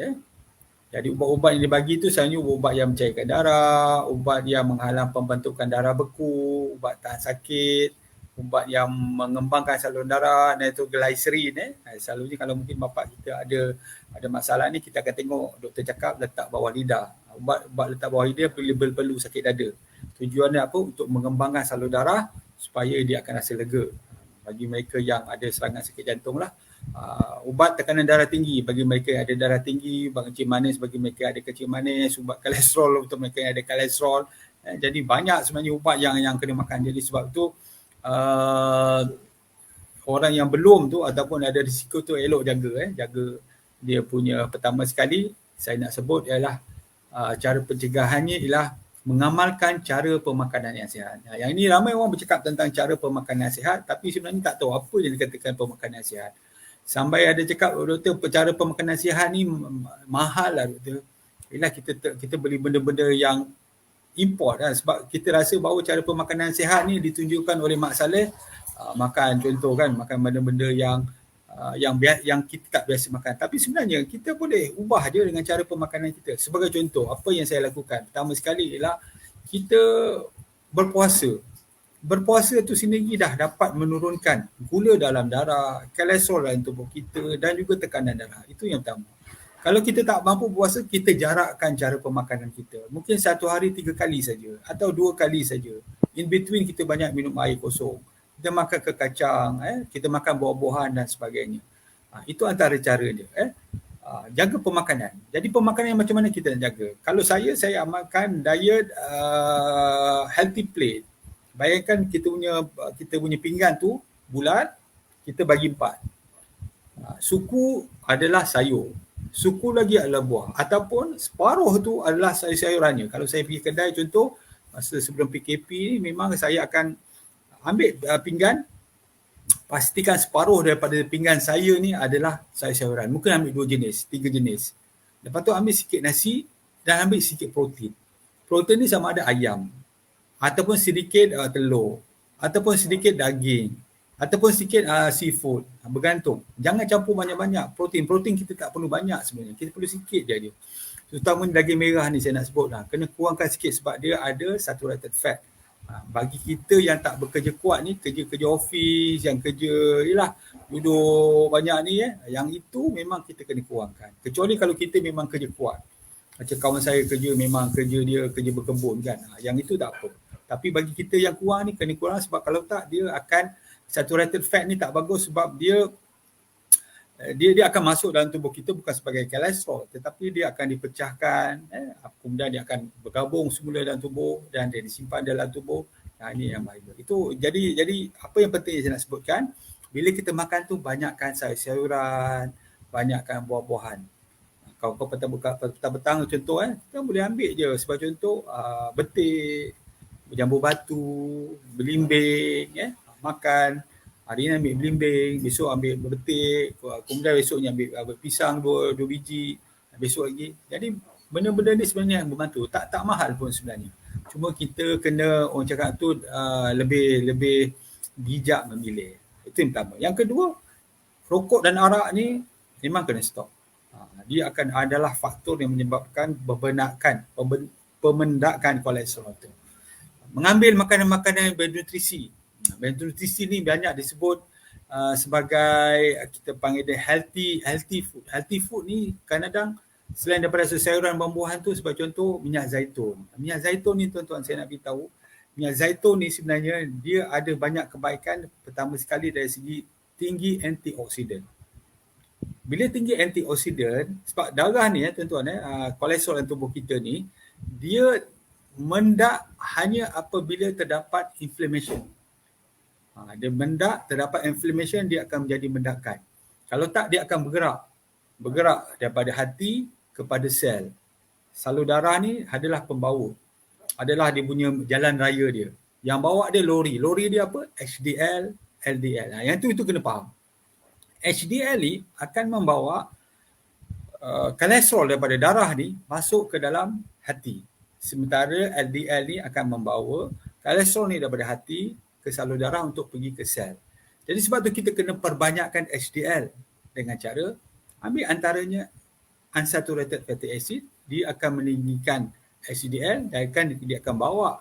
Jadi ubat-ubat yang dibagi tu selalunya ubat yang mencairkan darah, ubat yang menghalang pembentukan darah beku, ubat tahan sakit, ubat yang mengembangkan saluran darah, nitroglycerin. Selalunya kalau mungkin bapa kita ada masalah ni, kita akan tengok doktor cakap letak bawah lidah. Ubat letak bawah lidah perlu sakit dada. Tujuannya apa? Untuk mengembangkan saluran darah supaya dia akan rasa lega. Bagi mereka yang ada serangan sakit jantung lah. Ubat tekanan darah tinggi bagi mereka yang ada darah tinggi, ubat kencing manis bagi mereka yang ada kencing manis, ubat kolesterol untuk mereka yang ada kolesterol. Jadi banyak sebenarnya ubat yang kena makan. Jadi sebab tu orang yang belum tu ataupun ada risiko tu elok jaga dia punya. Pertama sekali saya nak sebut ialah cara pencegahannya ialah mengamalkan cara pemakanan yang sihat. Yang ini ramai orang bercakap tentang cara pemakanan yang sihat tapi sebenarnya tak tahu apa yang dikatakan pemakanan yang sihat. Sampai ada cakap, doktor, cara pemakanan sihat ni mahal lah doktor. Ialah kita beli benda-benda yang import lah. Sebab kita rasa bahawa cara pemakanan sihat ni ditunjukkan oleh Mak Saleh. Makan contoh kan, makan benda-benda yang kita tak biasa makan. Tapi sebenarnya kita boleh ubah je dengan cara pemakanan kita. Sebagai contoh, apa yang saya lakukan? Pertama sekali ialah kita berpuasa. Berpuasa tu sendiri dah dapat menurunkan gula dalam darah, kolesterol dalam tubuh kita dan juga tekanan darah. Itu yang pertama. Kalau kita tak mampu puasa, kita jarakkan cara pemakanan kita. Mungkin 1 hari 3 kali saja atau 2 kali saja. In between kita banyak minum air kosong. Kita makan kacang, kita makan buah-buahan dan sebagainya. Itu antara cara dia. Jaga pemakanan. Jadi pemakanan macam mana kita nak jaga? Kalau saya amalkan diet healthy plate. Bayangkan kita punya pinggan tu bulat, kita bagi 4. Suku adalah sayur. Suku lagi adalah buah. Ataupun separuh tu adalah sayur-sayurannya. Kalau saya pergi kedai contoh, masa sebelum PKP ni memang saya akan ambil pinggan, pastikan separuh daripada pinggan saya ni adalah sayur-sayuran. Mungkin ambil 2 jenis, 3 jenis. Lepas tu ambil sikit nasi dan ambil sikit protein. Protein ni sama ada ayam, ataupun sedikit telur, ataupun sedikit daging, ataupun sedikit seafood. Bergantung. Jangan campur banyak-banyak protein. Protein kita tak perlu banyak sebenarnya. Kita perlu sikit je dia. Terutama daging merah ni saya nak sebut lah. Kena kurangkan sikit sebab dia ada saturated fat. Bagi kita yang tak bekerja kuat ni, kerja-kerja office, yang kerja yalah, duduk banyak ni yang itu memang kita kena kurangkan. Kecuali kalau kita memang kerja kuat. Macam kawan saya kerja memang kerja dia kerja berkebun kan. Yang itu tak apa. Tapi bagi kita yang kurang ni kena kurang sebab kalau tak dia akan saturated fat ni tak bagus sebab dia akan masuk dalam tubuh kita bukan sebagai kolesterol tetapi dia akan dipecahkan kemudian dia akan bergabung semula dalam tubuh dan dia disimpan dalam tubuh. Ini yang bahaya. Itu jadi apa yang penting saya nak sebutkan, bila kita makan tu banyakkan sayur-sayuran, banyakkan buah-buahan. Kau petang-petang contoh kita boleh ambil je sebagai contoh betik, jambu batu, belimbing makan. Hari ni ambil belimbing, besok ambil betik, kemudian besoknya ambil pisang dua biji, besok lagi. Jadi benda-benda ni sebenarnya yang membantu. Tak mahal pun sebenarnya. Cuma kita kena orang cakap tu lebih bijak memilih. Itu yang pertama. Yang kedua, rokok dan arak ni memang kena stop. Dia akan adalah faktor yang menyebabkan pemendakan kolesterol tu. Mengambil makanan-makanan yang bernutrisi. Bernutrisi ni banyak disebut sebagai kita panggil dia healthy food. Healthy food ni kadang-kadang selain daripada sayuran buah-buahan tu sebagai contoh minyak zaitun. Minyak zaitun ni tuan-tuan saya nak beritahu, minyak zaitun ni sebenarnya dia ada banyak kebaikan. Pertama sekali dari segi tinggi antioksidan. Bila tinggi antioksidan, sebab darah ni tuan-tuan kolesterol dalam tubuh kita ni dia mendak hanya apabila terdapat inflammation. Dia mendak, terdapat inflammation, dia akan menjadi mendakan. Kalau tak, dia akan bergerak daripada hati kepada sel. Salur darah ni adalah pembawa, adalah dia punya jalan raya dia. Yang bawa dia lori dia apa? HDL, LDL. Yang itu kena faham. HDL ni akan membawa kolesterol daripada darah ni masuk ke dalam hati. Sementara LDL ni akan membawa kolesterol ni daripada hati ke salur darah untuk pergi ke sel. Jadi sebab tu kita kena perbanyakkan HDL dengan cara ambil antaranya unsaturated fatty acid, dia akan meninggikan HDL dan dia akan bawa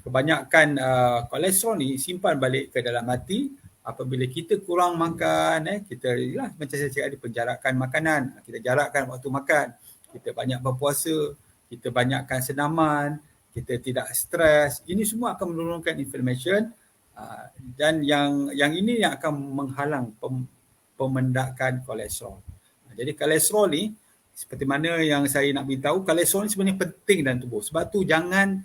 kebanyakan kolesterol ni simpan balik ke dalam hati. Apabila kita kurang makan, kita macam saya cakap ada penjarakan makanan, kita jarakkan waktu makan, kita banyak berpuasa, kita banyakkan senaman, kita tidak stres, ini semua akan menurunkan inflammation dan yang ini yang akan menghalang pemendakan kolesterol. Jadi kolesterol ni seperti mana yang saya nak beritahu, kolesterol ni sebenarnya penting dalam tubuh. Sebab tu jangan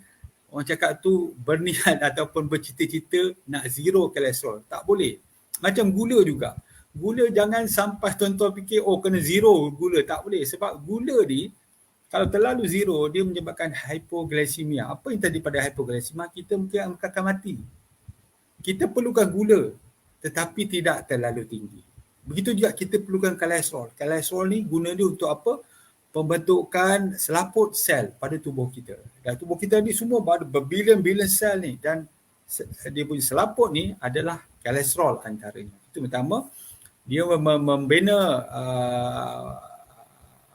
orang cakap tu berniat ataupun bercita-cita nak zero kolesterol. Tak boleh. Macam gula juga. Gula jangan sampai tuan-tuan fikir kena zero gula. Tak boleh. Sebab gula ni kalau terlalu zero dia menyebabkan hypoglycemia. Apa yang tadi pada hypoglycemia? Kita mungkin akan mati. Kita perlukan gula tetapi tidak terlalu tinggi. Begitu juga kita perlukan kolesterol. Kolesterol ni guna dia untuk apa? Pembentukan selaput sel pada tubuh kita. Dan tubuh kita ni semua ada berbilion-bilion sel ni dan dia punya selaput ni adalah kolesterol antaranya. Itu pertama, dia membina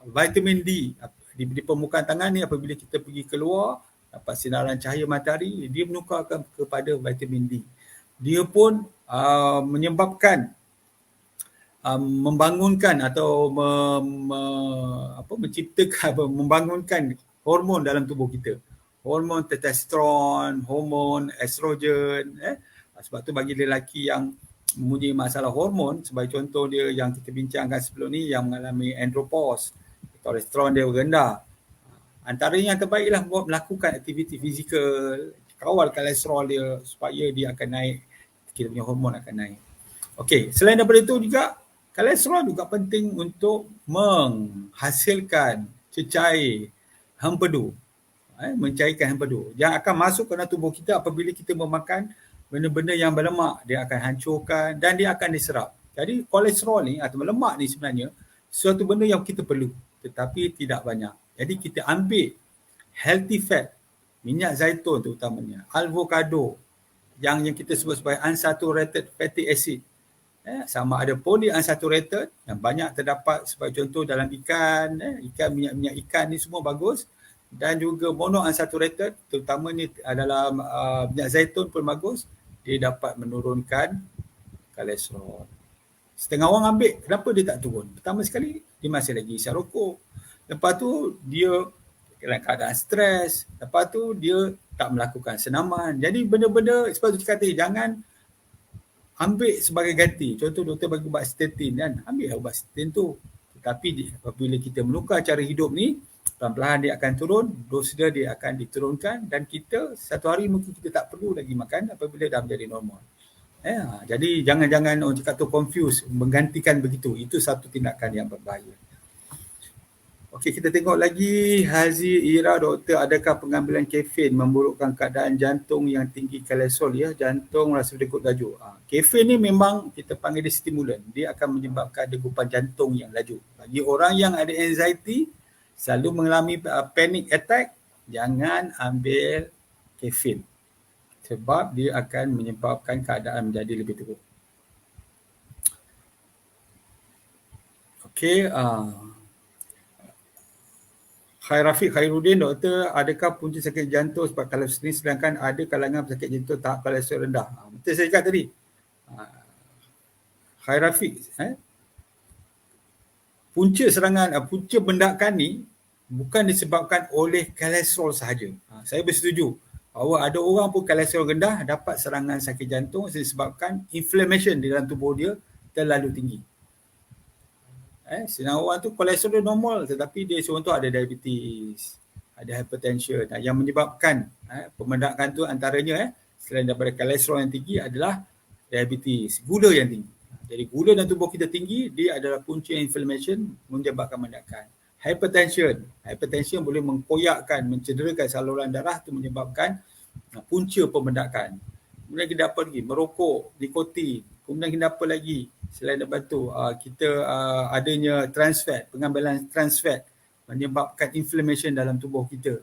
vitamin D di permukaan tangan ni. Apabila kita pergi keluar dapat sinaran cahaya matahari, dia menukarkan kepada vitamin D. Dia pun menyebabkan membangunkan atau menciptakan, membangunkan hormon dalam tubuh kita. Hormon testosteron, hormon estrogen. Sebab tu bagi lelaki yang mempunyai masalah hormon, sebagai contoh dia yang kita bincangkan sebelum ni, yang mengalami andropause, testosteron dia rendah. Antaranya yang terbaik ialah melakukan aktiviti fizikal, kawal kolesterol dia supaya dia akan naik, kita punya hormon akan naik. Okey, selain daripada itu juga, kolesterol juga penting untuk menghasilkan cecair hempedu. Mencairkan hempedu. Yang akan masuk ke dalam tubuh kita apabila kita memakan benda-benda yang berlemak. Dia akan hancurkan dan dia akan diserap. Jadi kolesterol ni atau lemak ni sebenarnya suatu benda yang kita perlu tetapi tidak banyak. Jadi kita ambil healthy fat minyak zaitun terutamanya, avocado yang kita sebut sebagai unsaturated fatty acid. Sama ada polyunsaturated yang banyak terdapat sebagai contoh dalam ikan, minyak-minyak ikan ni semua bagus, dan juga monounsaturated terutamanya dalam minyak zaitun pun bagus, dia dapat menurunkan kolesterol. Setengah orang ambil, kenapa dia tak turun? Pertama sekali, dia masih lagi isap rokok. Lepas tu, dia dalam keadaan stres. Lepas tu, dia tak melakukan senaman. Jadi benda-benda, sebab tu kata, jangan ambil sebagai ganti. Contoh doktor bagi ubat statin kan, ambil ubat statin tu. Tetapi apabila kita menukar cara hidup ni, perlahan-lahan dia akan turun, dos dia akan diturunkan, dan kita satu hari mungkin kita tak perlu lagi makan apabila dah menjadi normal. Jadi jangan orang cakap tu confuse, menggantikan begitu. Itu satu tindakan yang berbahaya. Okey, kita tengok lagi Hazi Ira, doktor, adakah pengambilan kafein memburukkan keadaan jantung yang tinggi kolesterol ya? Jantung rasa berdegup laju. Kafein ni memang kita panggil dia stimulan. Dia akan menyebabkan degupan jantung yang laju. Bagi orang yang ada anxiety, selalu mengalami panic attack, jangan ambil kafein. Sebab dia akan menyebabkan keadaan menjadi lebih teruk. Okey, Rafiq Khairuddin, doktor, adakah punca sakit jantung sebab kolesterol, sedangkan ada kalangan pesakit jantung tahap kolesterol rendah? Betul saya cakap tadi. Rafiq, punca serangan, punca bendakan ni bukan disebabkan oleh kolesterol sahaja. Saya bersetuju bahawa ada orang pun kolesterol rendah dapat serangan sakit jantung disebabkan inflammation di dalam tubuh dia terlalu tinggi. Sedang orang tu kolesterol normal tetapi dia contoh ada diabetes, ada hypertension. Yang menyebabkan pembendakan tu antaranya selain daripada kolesterol yang tinggi adalah diabetes, gula yang tinggi. Jadi gula dalam tubuh kita tinggi, dia adalah punca inflammation menyebabkan pembendakan. Hypertension boleh mengkoyakkan, mencederakan saluran darah, itu menyebabkan punca pembendakan. Kemudian kita apa lagi? Merokok, nikotin. Kemudian kita apa lagi? Selain daripada itu, kita adanya trans fat, pengambilan trans fat menyebabkan inflammation dalam tubuh kita.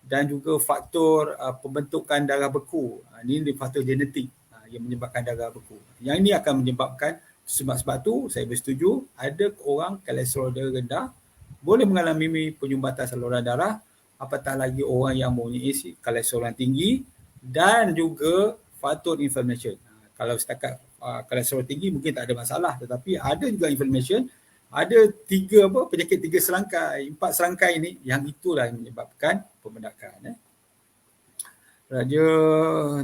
Dan juga faktor pembentukan darah beku. Ini faktor genetik yang menyebabkan darah beku. Yang ini akan menyebabkan, sebab tu saya bersetuju, ada orang kolesterol darah rendah boleh mengalami penyumbatan saluran darah, apatah lagi orang yang mempunyai kolesterol yang tinggi dan juga faktor inflammation. Kalau setakat kolesterol tinggi mungkin tak ada masalah, tetapi ada juga inflammation, ada penyakit 3 serangkai, 4 serangkai ini yang itulah yang menyebabkan pembendakan. Raja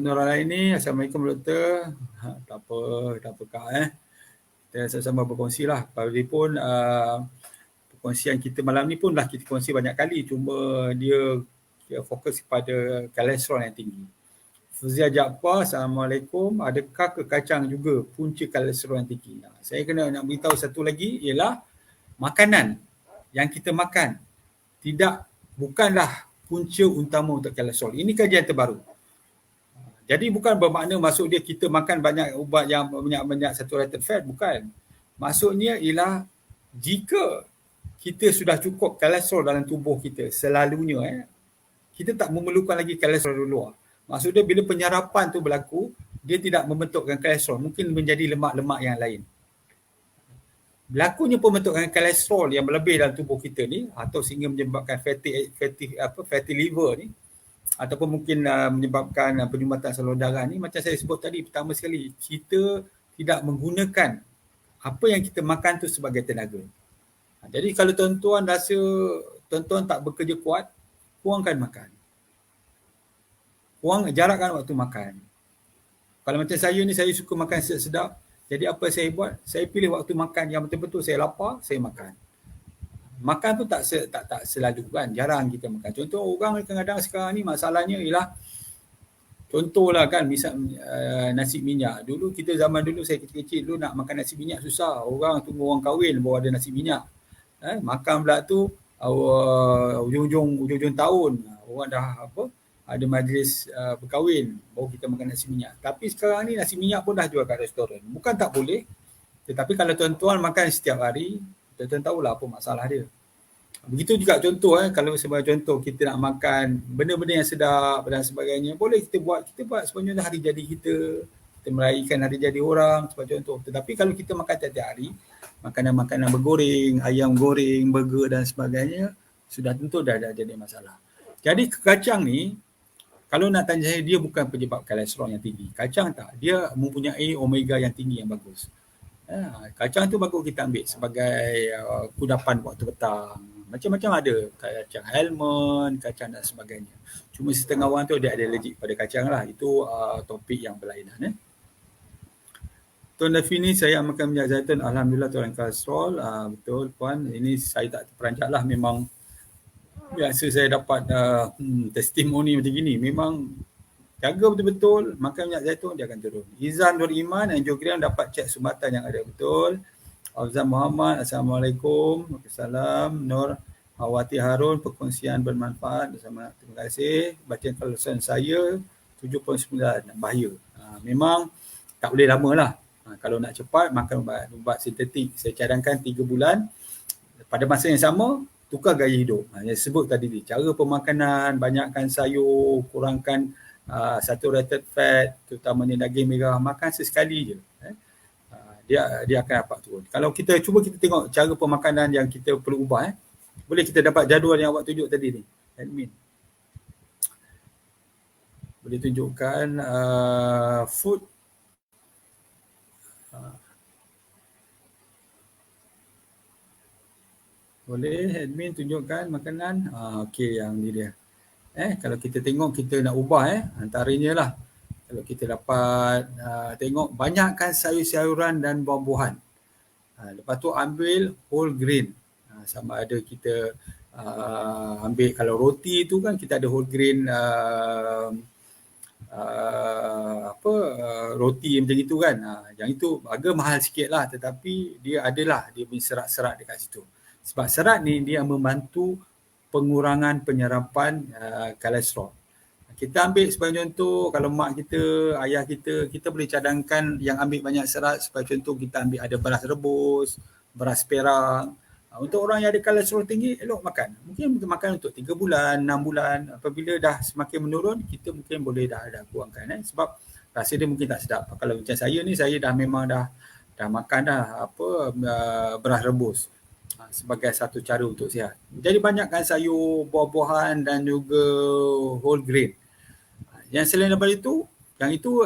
Nuralaini, Assalamualaikum doktor. Tak apa Kak. Kita sama-sama berkongsi lah. Walaupun perkongsian kita malam ni pun dah kita kongsi banyak kali, cuma dia fokus kepada kolesterol yang tinggi. Fuzia Jaafar, Assalamualaikum. Adakah kekacang juga punca kolesterol yang tinggi? Saya kena nak beritahu satu lagi ialah makanan yang kita makan bukanlah punca utama untuk kolesterol. Ini kajian terbaru. Jadi bukan bermakna maksud dia kita makan banyak ubat yang banyak saturated fat, bukan. Maksudnya ialah jika kita sudah cukup kolesterol dalam tubuh kita selalunya, kita tak memerlukan lagi kolesterol dari luar. Maksudnya bila penyerapan tu berlaku, dia tidak membentukkan kolesterol, mungkin menjadi lemak-lemak yang lain. Berlakunya pembentukan kolesterol yang berlebih dalam tubuh kita ni atau sehingga menyebabkan fatty liver ni ataupun mungkin menyebabkan penyumbatan saluran darah ni, macam saya sebut tadi, pertama sekali kita tidak menggunakan apa yang kita makan tu sebagai tenaga. Jadi kalau tuan-tuan rasa tuan-tuan tak bekerja kuat, kurangkan makan. Jarakkan waktu makan. Kalau macam saya ni, saya suka makan sedap. Jadi apa saya buat? Saya pilih waktu makan yang betul-betul saya lapar, saya makan. Makan tu tak selalu kan, jarang kita makan. Contoh orang kadang-kadang sekarang ni masalahnya ialah, contohlah kan, misal nasi minyak. Dulu kita zaman dulu, saya kecil-kecil dulu nak makan nasi minyak susah. Orang tunggu orang kahwin baru ada nasi minyak. Makan pula tu ujung-ujung tahun. Orang dah ada majlis berkahwin, baru kita makan nasi minyak. Tapi sekarang ni nasi minyak pun dah jual kat restoran. Bukan tak boleh, tetapi kalau tuan-tuan makan setiap hari, tuan-tuan tahulah apa masalah dia. Begitu juga contoh kalau sebagai contoh kita nak makan benda-benda yang sedap dan sebagainya, boleh kita buat sebenarnya hari jadi kita meraihkan hari jadi orang sebagai contoh. Tetapi kalau kita makan tiap-tiap hari, makanan-makanan bergoreng, ayam goreng, burger dan sebagainya, sudah tentu dah jadi masalah. Jadi kacang ni, kalau nak tanya saya, dia bukan penyebab kolesterol yang tinggi. Kacang tak, dia mempunyai omega yang tinggi yang bagus. Kacang tu bagus kita ambil sebagai kudapan waktu petang. Macam-macam ada, kacang almond, kacang dan sebagainya. Cuma setengah orang tu dia ada allergic pada kacang lah. Itu topik yang berlainan. Tuan Dafi ni saya amalkan minyak zaitun, alhamdulillah turun kolesterol. Betul puan, ini saya tak terperanjat lah, memang biasa saya dapat testimoni macam gini. Memang jaga betul-betul, makan minyak zaitun dia akan turun. Izan Nur Iman, angiogram dapat cek sumbatan yang ada, betul. Afzal Muhammad, Assalamualaikum. Waalaikumsalam. Nur Awati Harun, perkongsian bermanfaat bersama. Terima kasih. Bacaan kolesterol saya 7.9, bahaya. Memang tak boleh lama lah. Kalau nak cepat, makan ubat sintetik. Saya cadangkan 3 bulan. Pada masa yang sama, tukar gaya hidup. Yang sebut tadi ni, cara pemakanan, banyakkan sayur, kurangkan saturated fat, terutamanya daging merah, makan sesekali je. Dia akan dapat turun. Kalau kita cuba kita tengok cara pemakanan yang kita perlu ubah, boleh kita dapat jadual yang awak tunjuk tadi ni, admin. Boleh tunjukkan food. Boleh admin tunjukkan makanan. Okey, yang ni dia. Kalau kita tengok kita nak ubah antaranya lah. Kalau kita dapat tengok banyakkan sayur-sayuran dan buah-buahan. Lepas tu ambil whole grain. Sama ada kita ambil, kalau roti tu kan kita ada whole grain roti macam itu kan. Yang itu harga mahal sikit lah, tetapi dia adalah dia punya serat-serat dekat situ. Sebab serat ni dia membantu pengurangan penyerapan kolesterol. Kita ambil sebagai contoh, kalau mak kita, ayah kita boleh cadangkan yang ambil banyak serat. Sebagai contoh kita ambil ada beras rebus, beras perang. Untuk orang yang ada kolesterol tinggi, elok makan. Mungkin makan untuk 3 bulan, 6 bulan. Apabila dah semakin menurun, kita mungkin boleh dah kurangkan. Sebab rasa dia mungkin tak sedap. Kalau macam saya ni, saya dah memang dah makan dah beras rebus sebagai satu cara untuk sihat. Jadi banyakkan sayur, buah-buahan dan juga whole grain. Yang selain daripada itu, yang itu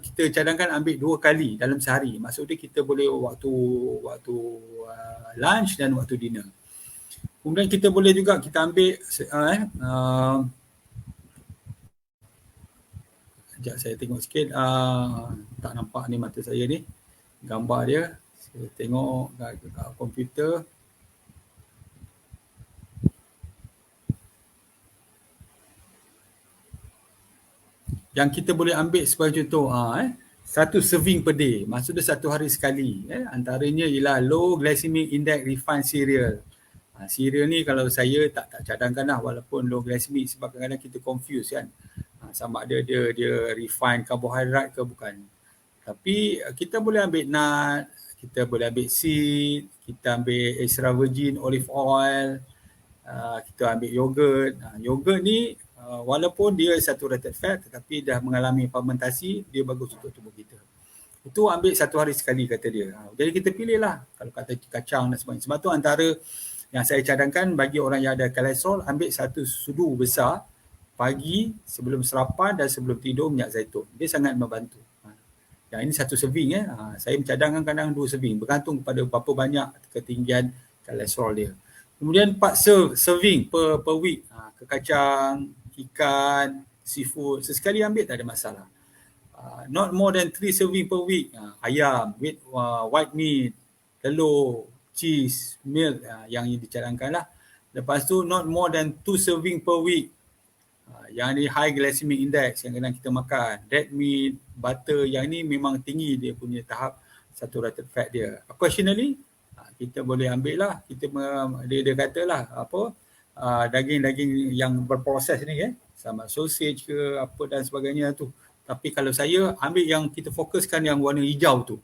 kita cadangkan ambil 2 kali dalam sehari. Maksudnya kita boleh waktu lunch dan waktu dinner. Kemudian kita boleh juga kita ambil sekejap saya tengok sikit, tak nampak ni mata saya ni gambar dia. Saya tengok kat komputer. Yang kita boleh ambil sebagai contoh, 1 serving per day, maksudnya 1 hari sekali. Antaranya ialah low glycemic index refined cereal. Cereal ni kalau saya tak cadangkan lah walaupun low glycemic, sebab kadang-kadang kita confuse kan. Sama ada dia refined karbohidrat ke bukan. Tapi kita boleh ambil nut, kita boleh ambil seed, kita ambil extra virgin olive oil, kita ambil yogurt. Yogurt ni walaupun dia saturated fat tetapi dah mengalami fermentasi, dia bagus untuk tubuh kita. Itu ambil 1 hari sekali kata dia. Jadi kita pilih lah kalau kata kacang dan sebagainya. Sebab tu antara yang saya cadangkan bagi orang yang ada kolesterol, ambil 1 sudu besar pagi sebelum sarapan dan sebelum tidur minyak zaitun. Dia sangat membantu. Yang ini 1 serving. Saya mencadangkan kadang 2 serving. Bergantung kepada berapa banyak ketinggian kolesterol dia. Kemudian 4 serving per week. Kacang, ikan, seafood. Sesekali ambil tak ada masalah. Not more than 3 serving per week. Ayam, white meat, telur, cheese, milk yang dicadangkan lah. Lepas tu not more than 2 serving per week. Yang ni high glycemic index yang kadang kita makan. Red meat, butter, yang ni memang tinggi dia punya tahap saturated fat dia. Occasionally, kita boleh ambil lah. Dia kata lah daging-daging yang berproses ni sama sausage ke apa dan sebagainya tu. Tapi kalau saya ambil yang kita fokuskan yang warna hijau tu.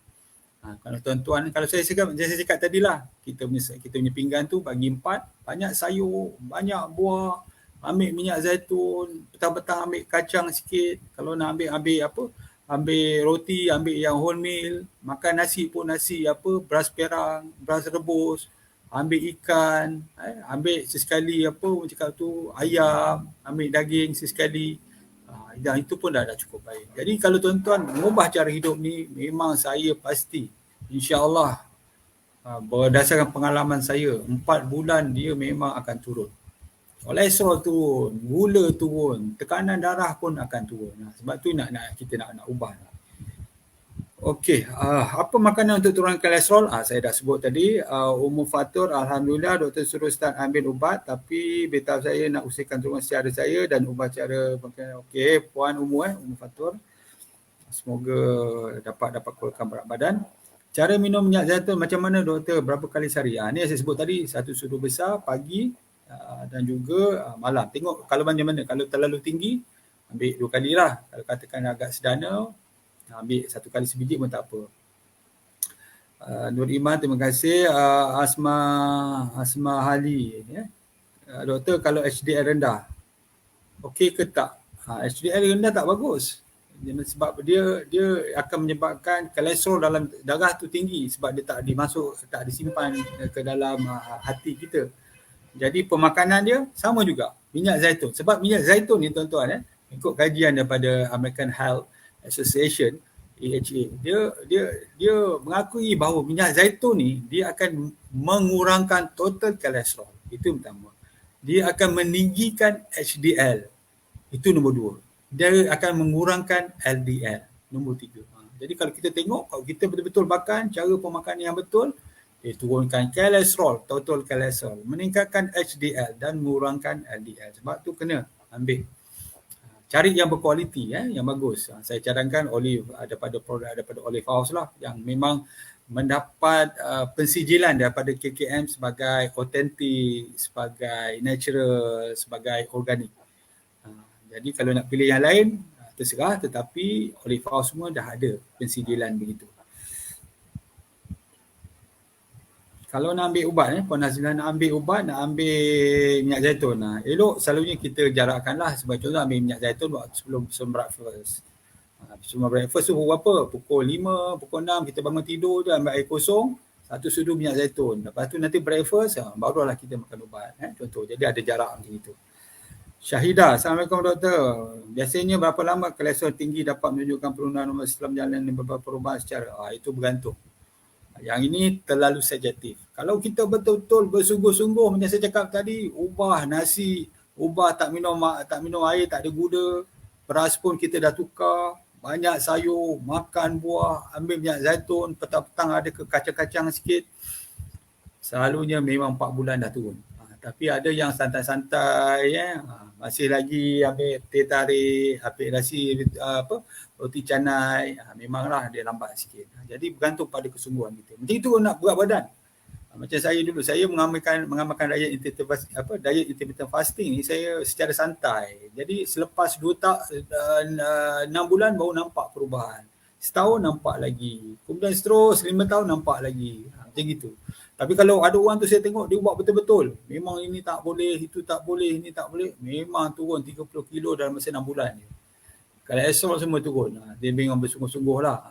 Kalau tuan-tuan, kalau saya cakap tadilah, kita punya pinggan tu bagi 4, banyak sayur, banyak buah, ambil minyak zaitun, petang-petang ambil kacang sikit, kalau nak ambil roti, ambil yang wholemeal, makan nasi pun nasi beras perang, beras rebus, ambil ikan, ambil sesekali orang cakap tu ayam, ambil daging sesekali. Dan itu pun dah cukup baik. Jadi kalau tuan-tuan mengubah cara hidup ni, memang saya pasti insya-Allah berdasarkan pengalaman saya 4 bulan dia memang akan turun. Kolesterol turun, gula turun, tekanan darah pun akan turun. Sebab tu kita nak ubah. Okey, apa makanan untuk turunkan kolesterol? Saya dah sebut tadi, umur fatur, alhamdulillah doktor suruh start ambil ubat, tapi beritahu saya nak usahakan turun secara saya dan ubah cara makan. Okey, puan umur fatur. Semoga dapat kurangkan berat badan. Cara minum minyak zaitun macam mana doktor? Berapa kali sehari? Ni yang saya sebut tadi, 1 sudu besar pagi dan juga malam. Tengok kalau mana-mana. Kalau terlalu tinggi, ambil 2 kali lah. Kalau katakan agak sedana, ambil 1 kali sebiji pun tak apa. Nur Iman, terima kasih. Asma Hali. Doktor, kalau HDL rendah, okey ke tak? HDL rendah tak bagus. Sebab dia akan menyebabkan kolesterol dalam darah tu tinggi sebab dia tak disimpan ke dalam hati kita. Jadi pemakanan dia sama juga, minyak zaitun. Sebab minyak zaitun ni tuan-tuan, ikut kajian daripada American Health Association, AHA, dia mengakui bahawa minyak zaitun ni dia akan mengurangkan total kolesterol. Itu yang pertama. Dia akan meninggikan HDL. Itu nombor 2. Dia akan mengurangkan LDL. Nombor 3. Jadi kalau kita tengok, kalau kita betul-betul makan cara pemakanan yang betul, dia turunkan kolesterol, total kolesterol, meningkatkan HDL dan mengurangkan LDL. Sebab tu kena ambil. Cari yang berkualiti, yang bagus. Saya cadangkan olive, daripada Olive House lah, yang memang mendapat pensijilan daripada KKM sebagai autentik, sebagai natural, sebagai organik. Jadi kalau nak pilih yang lain, terserah, tetapi Olive House semua dah ada pensijilan begitu. Kalau nak ambil ubat, Puan Nazila nak ambil ubat, nak ambil minyak zaitun, elok selalunya kita jarakkanlah. Sebab contoh ambil minyak zaitun sebelum breakfast. Sebelum breakfast tu pukul berapa? Pukul 5, pukul 6 kita bangun tidur je, ambil air kosong, 1 sudu minyak zaitun. Lepas tu nanti breakfast, barulah kita makan ubat. Contoh, jadi ada jarak macam itu. Syahidah, Assalamualaikum doktor. Biasanya berapa lama kolesterol tinggi dapat menunjukkan penurunan normal setelah menjalani beberapa perubahan secara? Itu bergantung. Yang ini terlalu subjektif. Kalau kita betul-betul bersungguh-sungguh macam saya cakap tadi, ubah nasi, ubah tak minum air, tak ada gula, beras pun kita dah tukar, banyak sayur, makan buah, ambil minyak zaitun, petang-petang ada kacang-kacang sikit, selalunya memang 4 bulan dah turun. Tapi ada yang santai-santai, masih lagi ambil teh tarik, ambil nasi roti canai, memanglah dia lambat sikit. Jadi bergantung pada kesungguhan kita. Macam itu nak berat badan. Macam saya dulu, saya mengamalkan diet intermittent fasting ni saya secara santai. Jadi selepas 6 bulan baru nampak perubahan. Setahun nampak lagi. Kemudian terus 5 tahun nampak lagi. Macam gitu. Tapi kalau ada orang tu saya tengok dia buat betul-betul. Memang ini tak boleh, itu tak boleh, ini tak boleh. Memang turun 30 kilo dalam masa 6 bulan je. Kolesterol semua turun. Dia memang bersungguh-sungguh lah.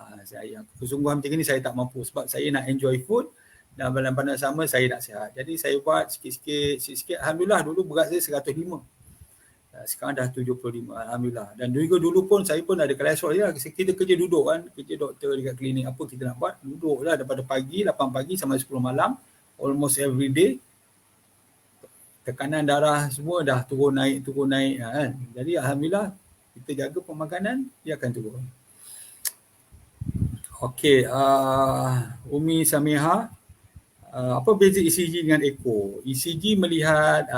Kesungguhan macam ni saya tak mampu sebab saya nak enjoy food dan pada sama saya nak sihat. Jadi saya buat sikit-sikit. Alhamdulillah dulu berat saya 105. Sekarang dah 75. Alhamdulillah. Dan dulu pun saya pun ada kolesterol. Kita kerja duduk kan. Kerja doktor dekat klinik. Apa kita nak buat? Duduk lah daripada pagi, 8 pagi sampai 10 malam. Almost every day. Tekanan darah semua dah turun naik kan. Jadi Alhamdulillah kita jaga pemakanan, dia akan turun. Okey, Umi Samiha, apa beza ECG dengan echo? ECG melihat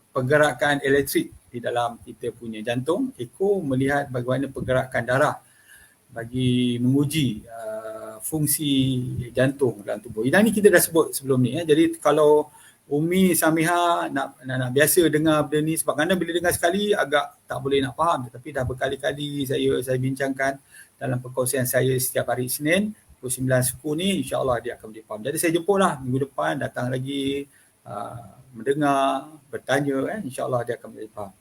pergerakan elektrik di dalam kita punya jantung. Echo melihat bagaimana pergerakan darah bagi menguji fungsi jantung dalam tubuh. Yang ni kita dah sebut sebelum ni. Jadi kalau Umi Samiha nak biasa dengar benda ni, sebab kerana bila dengar sekali agak tak boleh nak faham. Tetapi dah berkali-kali saya bincangkan dalam perkongsian saya setiap hari Isnin. 29 suku ni insya-Allah dia akan boleh faham. Jadi saya jemputlah minggu depan datang lagi mendengar, bertanya insya-Allah dia akan boleh faham.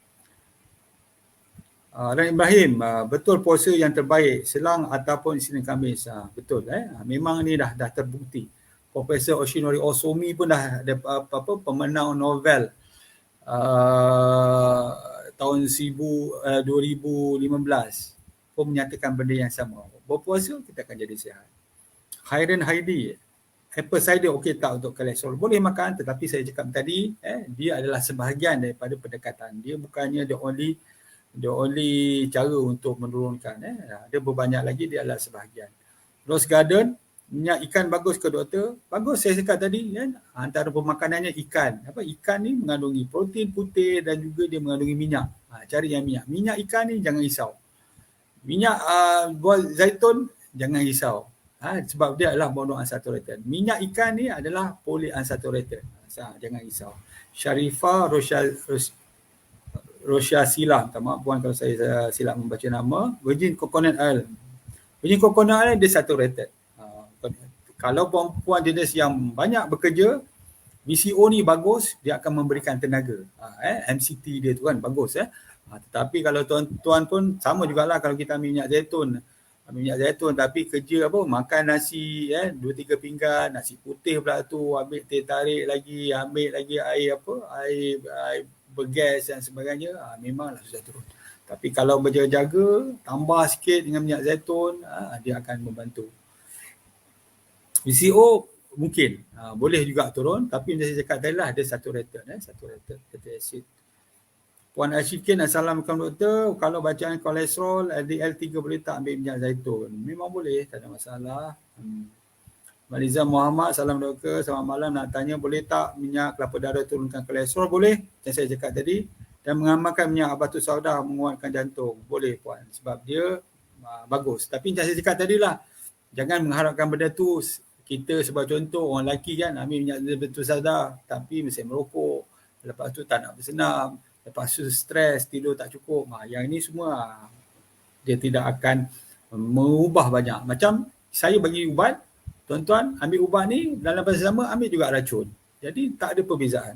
Dan Ibrahim, betul puasa yang terbaik selang ataupun Isnin Khamis. Betul memang ni dah terbukti. Profesor Oshinori Osomi pun dah ada pemenang novel tahun 2015 pun menyatakan benda yang sama. Berpuasa kita akan jadi sihat. Khairan Haidi, apple cider okey tak untuk kolesterol? Boleh makan, tetapi saya cakap tadi dia adalah sebahagian daripada pendekatan. Dia bukannya the only cara untuk menurunkan. Ada berbanyak lagi, dia adalah sebahagian. Rose Garden, minyak ikan bagus ke doktor? Bagus, saya cakap tadi kan, antara pemakanannya ikan. Ikan ni mengandungi protein putih dan juga dia mengandungi minyak. Cari yang minyak. Minyak ikan ni jangan risau. Minyak buah zaitun jangan risau. Sebab dia adalah monounsaturated. Minyak ikan ni adalah polyunsaturated. Jangan risau. Sharifah Rosya Silam, minta maaf puan kalau saya silap membaca nama. Virgin coconut oil. Virgin coconut oil dia saturated. Kalau perempuan jenis yang banyak bekerja, VCO ni bagus, dia akan memberikan tenaga. MCT dia tu kan bagus. Tetapi kalau tuan-tuan pun sama jugalah kalau kita ambil minyak zaitun tapi kerja makan nasi 2-3 pinggan, nasi putih pula tu, ambil teh tarik lagi, ambil lagi air bergas dan sebagainya, memanglah susah turun. Tapi kalau berjaga-jaga, tambah sikit dengan minyak zaitun, dia akan membantu. VCO mungkin boleh juga turun, tapi macam saya cakap tadi lah, dia saturated fatty acid. Puan Ashikin, Assalamualaikum doktor, kalau bacaan kolesterol LDL 3 boleh tak ambil minyak zaitun? Memang boleh, tak ada masalah. Maliza Muhammad, salam doktor, selamat malam, nak tanya boleh tak minyak kelapa darah turunkan kolesterol? Boleh, yang saya cakap tadi. Dan mengamalkan minyak habatus sauda menguatkan jantung. Boleh puan, sebab dia bagus. Tapi yang saya cakap tadi lah, jangan mengharapkan benda tu. Kita sebab contoh orang lelaki kan ambil minyak habatus sauda tapi mesti merokok, lepas tu tak nak bersenam, lepas tu stres, tidur tak cukup. Yang ini semua dia tidak akan mengubah banyak. Macam saya bagi ubat, tuan-tuan ambil ubat ni dalam masa sama ambil juga racun. Jadi tak ada perbezaan.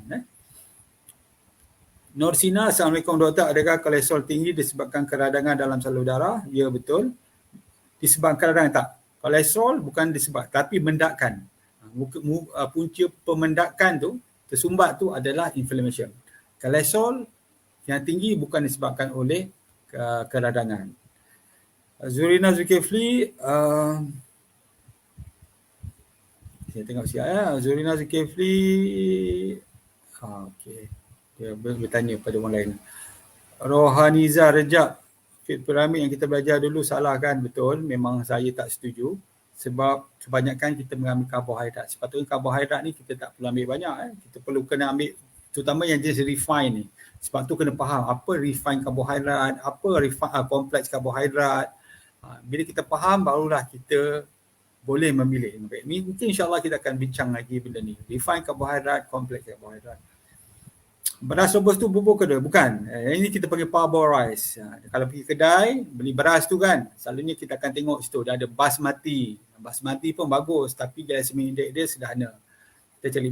Norsina, Assalamualaikum doktor, adakah kolesterol tinggi disebabkan keradangan dalam salur darah? Ya betul. Disebabkan keradangan tak. Kolesterol bukan disebab tapi mendakan. Punca pemendakan tu, tersumbat tu adalah inflammation. Kolesterol yang tinggi bukan disebabkan oleh keradangan. Zurina Zulkifli, saya tengok siap Zurina Zulkifli, okey, dia bertanya pada orang lain. Rohaniza Rejab, fit piramid yang kita belajar dulu salah kan? Betul, memang saya tak setuju sebab kebanyakan kita mengambil karbohidrat. Sepatutnya karbohidrat ni kita tak perlu ambil banyak. Kita perlu kena ambil terutama yang jenis refine ni. Sebab tu kena faham apa refine karbohidrat, apa kompleks karbohidrat. Bila kita faham barulah kita boleh memilih. Mungkin insyaAllah kita akan bincang lagi benda ni. Refine karbohidrat, kompleks karbohidrat. Beras rebus tu bubur ke dia? Bukan. Ini kita panggil parboiled rice. Kalau pergi kedai, beli beras tu kan, selalunya kita akan tengok situ, dia ada basmati. Basmati pun bagus, tapi glycemic index dia sederhana. Kita cari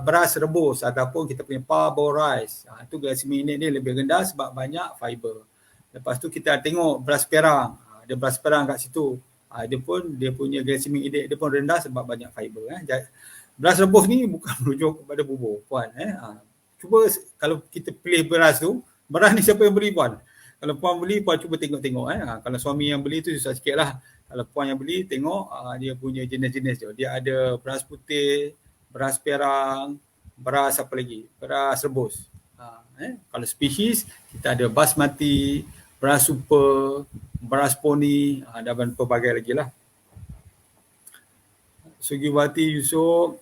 beras rebus ataupun kita punya parboiled rice. Itu glycemic index dia lebih rendah sebab banyak fiber. Lepas tu kita tengok beras perang. Ada beras perang kat situ. Dia punya glycemic index dia pun rendah sebab banyak fiber. Beras rebus ni bukan merujuk kepada bubur, puan. Cuba kalau kita pilih beras tu, beras ni siapa yang beli puan? Kalau puan beli, puan cuba tengok-tengok. Kalau suami yang beli tu susah sikit lah. Kalau puan yang beli, tengok dia punya jenis-jenis tu. Dia ada beras putih, beras perang, beras apa lagi? Beras rebus. Kalau spesies, kita ada basmati, beras super, beras poni, dan pelbagai lagi lah. Sugiwati Yusof,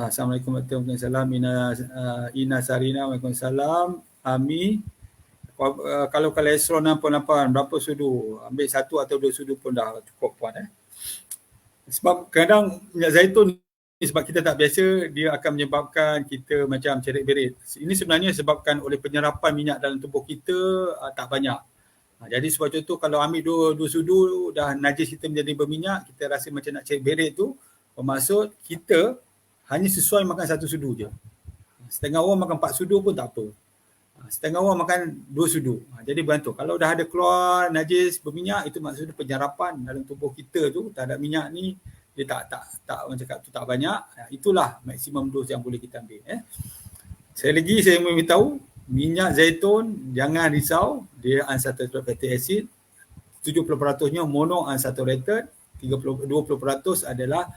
Assalamualaikum warahmatullahi wabarakatuh. Ina Sarina, Waalaikumsalam. Ami, kalau kolesterol 68, berapa sudu? Ambil 1 atau 2 sudu pun dah cukup puan. Sebab kadang minyak zaitun ni sebab kita tak biasa, dia akan menyebabkan kita macam cerit berit. Ini sebenarnya disebabkan oleh penyerapan minyak dalam tubuh kita tak banyak. Jadi sebab contoh kalau ambil dua sudu dah najis kita menjadi berminyak, kita rasa macam nak cari berit tu, bermaksud kita hanya sesuai makan satu sudu je. Setengah orang makan 4 sudu pun tak apa. Setengah orang makan 2 sudu. Jadi bantu. Kalau dah ada keluar najis berminyak, itu maksudnya penyerapan dalam tubuh kita tu terhadap minyak ni dia tak orang cakap tu tak banyak. Itulah maksimum dos yang boleh kita ambil. Saya memberitahu minyak zaitun jangan risau, dia unsaturated fatty acid. 70%-nya monounsaturated, 20% adalah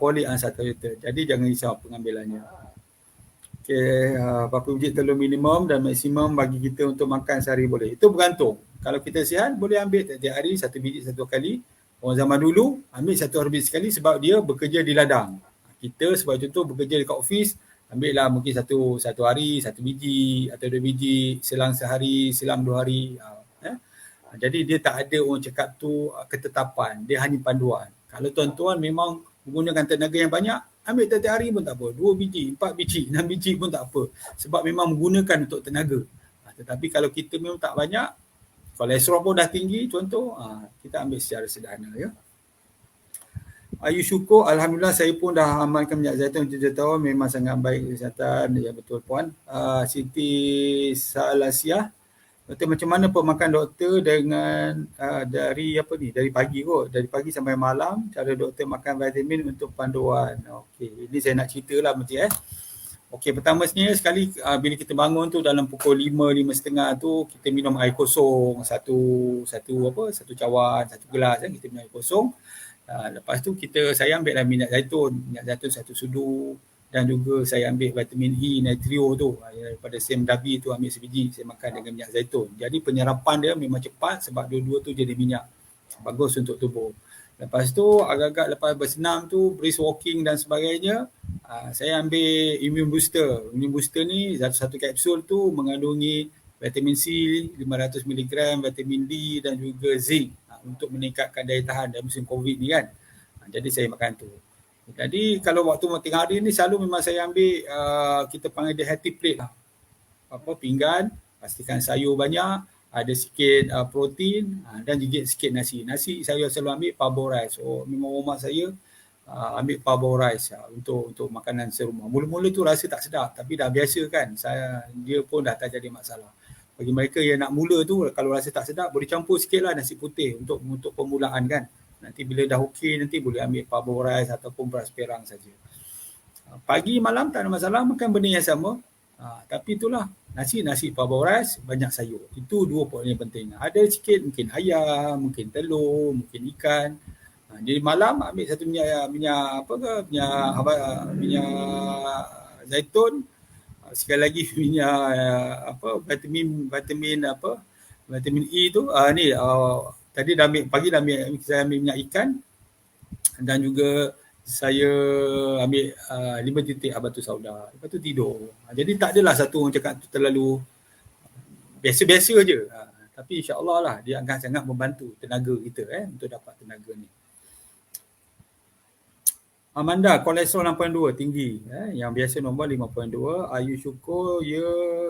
polyunsaturated. Jadi jangan risau pengambilannya. Okay, berapa biji telur minimum dan maksimum bagi kita untuk makan sehari boleh. Itu bergantung. Kalau kita sihat, boleh ambil setiap hari 1 biji 1 kali. Orang zaman dulu, ambil 1 biji sekali sebab dia bekerja di ladang. Kita sebab contoh bekerja dekat office, ambil lah mungkin satu hari 1 biji atau 2 biji, selang sehari, selang 2 hari. Jadi dia tak ada orang cakap tu ketetapan. Dia hanya panduan. Kalau tuan-tuan memang menggunakan tenaga yang banyak, ambil tiap hari pun tak apa. 2 biji, 4 biji, 6 biji pun tak apa. Sebab memang menggunakan untuk tenaga. Tetapi kalau kita memang tak banyak, kolesterol pun dah tinggi, contoh, kita ambil secara sederhana. Ya. Ayu syukur, Alhamdulillah saya pun dah amalkan minyak zaitun 7 tahun. Memang sangat baik kesihatan. Ya betul puan. Siti Salasiah. Doktor, macam mana pemakan doktor dengan dari pagi kot, dari pagi sampai malam, cara doktor makan vitamin untuk panduan. Okey, ini saya nak ceritalah macam Okey, pertama sekali bila kita bangun tu dalam pukul 5, 5.30 tu kita minum air kosong satu cawan, 1 gelas kita minum air kosong. Lepas tu saya ambil minyak zaitun 1 sudu. Dan juga saya ambil vitamin E natrio tu daripada Sam Dabi tu, ambil sebiji, saya makan dengan minyak zaitun. Jadi penyerapan dia memang cepat sebab dua-dua tu jadi minyak, bagus untuk tubuh. Lepas tu agak-agak lepas bersenam tu, brisk walking dan sebagainya, saya ambil immune booster. Immune booster ni satu kapsul tu mengandungi vitamin C 500 mg, vitamin D dan juga zinc untuk meningkatkan daya tahan dalam musim COVID ni kan. Jadi saya makan tu. Jadi kalau waktu tengah hari ni selalu memang saya ambil kita panggil dia healthy plate lah. Pinggan, pastikan sayur banyak, ada sikit protein dan juga sikit nasi. Nasi saya selalu ambil parbo rice. Memang rumah saya ambil parbo rice untuk makanan serumah. Mula-mula tu rasa tak sedap tapi dah biasa kan. Dia pun dah tak jadi masalah. Bagi mereka yang nak mula tu kalau rasa tak sedap boleh campur sikit lah nasi putih untuk permulaan kan. Nanti bila dah okey nanti boleh ambil parbo rice ataupun beras perang saja. Pagi malam tak ada masalah, makan benda yang sama. Tapi itulah nasi parbo rice, banyak sayur. Itu 2 poin yang penting. Ada sikit mungkin ayam, mungkin telur, mungkin ikan. Jadi malam ambil satu minyak zaitun. Sekali lagi minyak vitamin E tu tadi dah ambil, pagi dah ambil, saya ambil minyak ikan dan juga saya ambil 5 titik habatus sauda. Lepas tu tidur. Jadi tak adalah satu orang cakap tu terlalu biasa-biasa je. Tapi insya-Allah lah dia akan sangat membantu tenaga kita untuk dapat tenaga ni. Amanda, kolesterol 6.2 tinggi. Yang biasa nombor 5.2. Ayu syukur, ya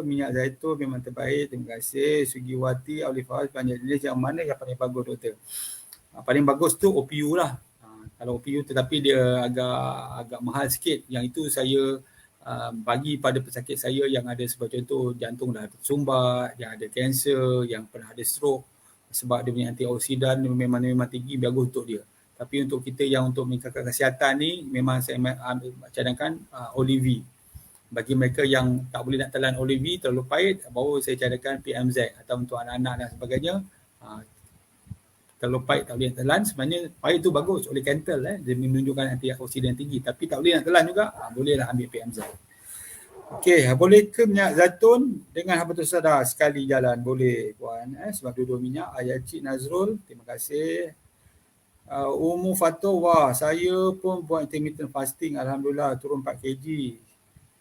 minyak zaitun memang terbaik. Terima kasih. Sugiwati, Aulifah, banyak jenis yang mana yang paling bagus doktor? Paling bagus tu OPU lah. Kalau OPU tetapi dia agak mahal sikit. Yang itu saya bagi pada pesakit saya yang ada sebab contoh jantung dah tersumbat, yang ada kanser, yang pernah ada stroke. Sebab dia punya antioksidan memang tinggi, bagus untuk dia. Tapi untuk kita yang untuk meningkatkan kesihatan ni, memang saya cadangkan Olivi. Bagi mereka yang tak boleh nak telan Olivi, terlalu pahit, baru saya cadangkan PMZ. Atau untuk anak-anak dan sebagainya, terlalu pahit tak boleh nak telan. Sebenarnya pahit tu bagus oleh Kental. Dia menunjukkan antioksidan tinggi. Tapi tak boleh nak telan juga, bolehlah ambil PMZ. Okey, boleh ke minyak zaitun dengan habatus sauda sekali jalan? Boleh puan. Sebab dua-dua minyak. Ayah Cik Nazrul, terima kasih. Umur Fatul, saya pun buat intermittent fasting, Alhamdulillah turun 4 kg.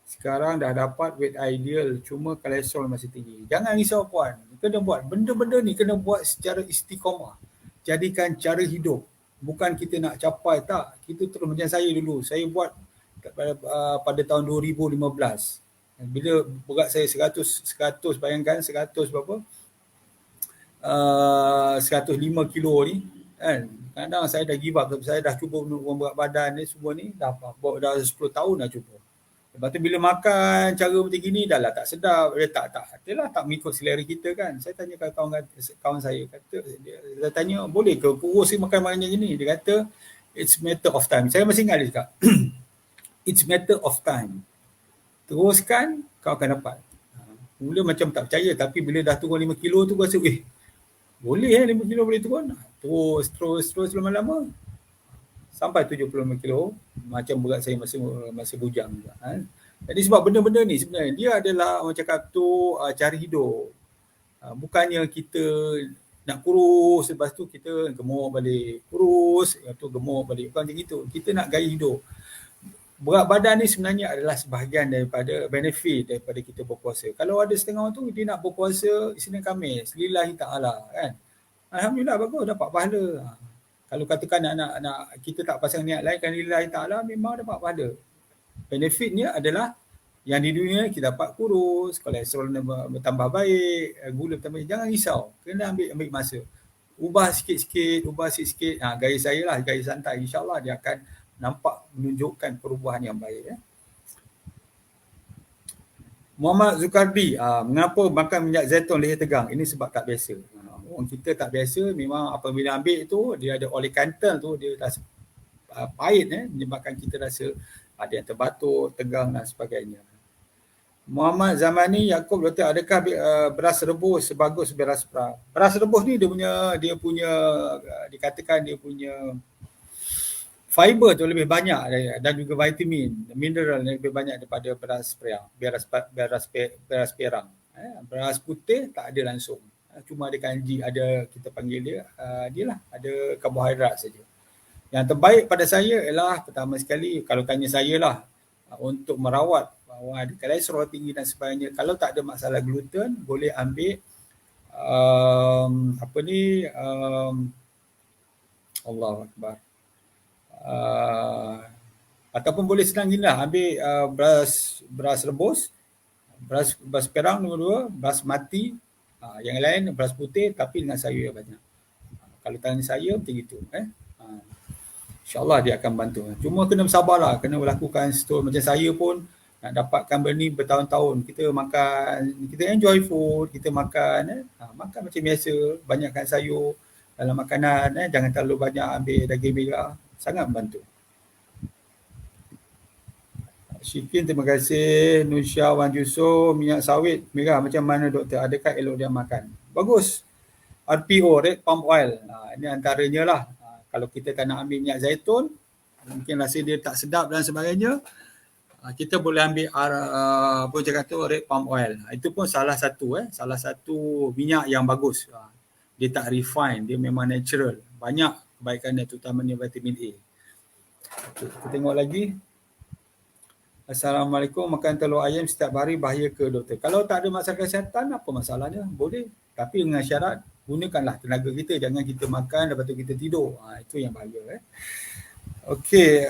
Sekarang dah dapat weight ideal, cuma kolesterol masih tinggi. Jangan risau puan, kena buat benda-benda ni, kena buat secara istiqamah. Jadikan cara hidup. Bukan kita nak capai, tak. Kita terus macam saya dulu, saya buat pada tahun 2015. Bila berat saya 100 bayangkan 100 berapa? 105 kilo ni kan. Kadang saya dah give up, saya dah cuba menurunkan berat badan ni semua ni dah 10 tahun dah cuba. Lepas tu bila makan cara macam gini dah lah tak sedap, dia tak mengikut selera kita kan. Saya tanya kawan saya, kata dia tanya boleh ke kurus makan macam gini? Dia kata it's matter of time. Saya masih ingat dia cakap it's matter of time. Teruskan kau akan dapat. Mula macam tak percaya, tapi bila dah turun 5 kilo tu rasa boleh 5 kilo boleh turun. Terus lama-lama sampai 75 kilo, macam berat saya masih bujang juga. Jadi sebab benda-benda ni sebenarnya dia adalah orang cakap tu cari hidup. Bukannya kita nak kurus, lepas tu kita gemuk balik. Kurus, lepas tu gemuk balik. Bukan macam itu. Kita nak gaya hidup. Berat badan ni sebenarnya adalah sebahagian daripada benefit daripada kita berpuasa. Kalau ada setengah orang tu dia nak berpuasa Isnin Khamis, lillahi ta'ala kan. Alhamdulillah bagus dapat pahala. Kalau katakan nak kita tak pasang niat lain kan lillahi ta'ala, memang dapat pahala. Benefitnya adalah yang di dunia kita dapat kurus, kolesterol bertambah baik, gula bertambah. Jangan risau, kena ambil masa. Ubah sikit-sikit. Gaya saya lah, gaya santai. InsyaAllah dia akan nampak menunjukkan perubahan yang baik. Muhammad Zukardi, mengapa makan minyak zaitun leher tegang? Ini sebab tak biasa. Orang kita tak biasa, memang apabila ambil tu, dia ada oleh kantel tu, dia rasa pahit, menyebabkan kita rasa ada yang terbatuk, tegang dan sebagainya. Muhammad Zamani Yaakob, doktor, adakah beras rebus sebagus beras pra? Beras rebus ni dia punya dikatakan dia punya fiber tu lebih banyak dan juga vitamin, mineral lebih banyak daripada beras perang. Beras putih tak ada langsung. Cuma ada kanji, kita panggil dia lah, ada karbohidrat saja. Yang terbaik pada saya ialah pertama sekali, kalau tanya saya lah, untuk merawat bahawa ada kolesterol tinggi dan sebagainya, kalau tak ada masalah gluten, boleh ambil Allahu Akbar. Ataupun boleh senang gini lah, ambil beras rebus, beras perang nombor 2, beras mati, yang lain beras putih tapi dengan sayur yang banyak. Kalau tanya saya macam itu. InsyaAllah dia akan bantu. Cuma kena bersabarlah, kena melakukan stone. Macam saya pun nak dapatkan benda ni bertahun-tahun. Kita makan, kita enjoy food, kita makan makan macam biasa, banyakkan sayur dalam makanan, jangan terlalu banyak ambil daging merah, sangat membantu. Syikin, terima kasih. Nusya Wan Yusof, minyak sawit merah macam mana doktor? Adakah elok dia makan? Bagus. RPO, red palm oil. Ini antaranya lah. Kalau kita tak nak ambil minyak zaitun, mungkin rasa dia tak sedap dan sebagainya, kita boleh ambil red palm oil. Itu pun salah satu minyak yang bagus. Dia tak refine, dia memang natural. Banyak kebaikannya, terutamanya vitamin A. Okay, kita tengok lagi. Assalamualaikum, makan telur ayam setiap hari bahaya ke doktor? Kalau tak ada masalah kesihatan, apa masalahnya? Boleh. Tapi dengan syarat, gunakanlah tenaga kita. Jangan kita makan, lepas tu kita tidur. Itu yang bahaya. Okey.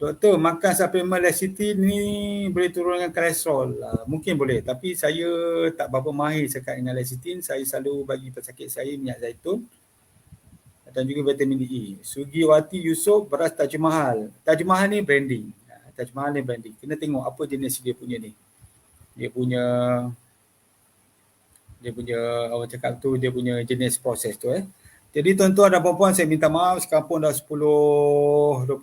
Doktor, makan suplemen lecithin ni boleh turunkan kolesterol? Mungkin boleh. Tapi saya tak berapa mahir cakap dengan lecithin. Saya selalu bagi pesakit saya minyak zaitun dan juga vitamin E. Sugiwati Yusof, beras Taj Mahal. Taj Mahal ni branding. Kena tengok apa jenis dia punya ni. Dia punya orang cakap tu, dia punya jenis proses tu. Jadi tuan-tuan dan puan-puan, saya minta maaf sekarang pun dah 10.28.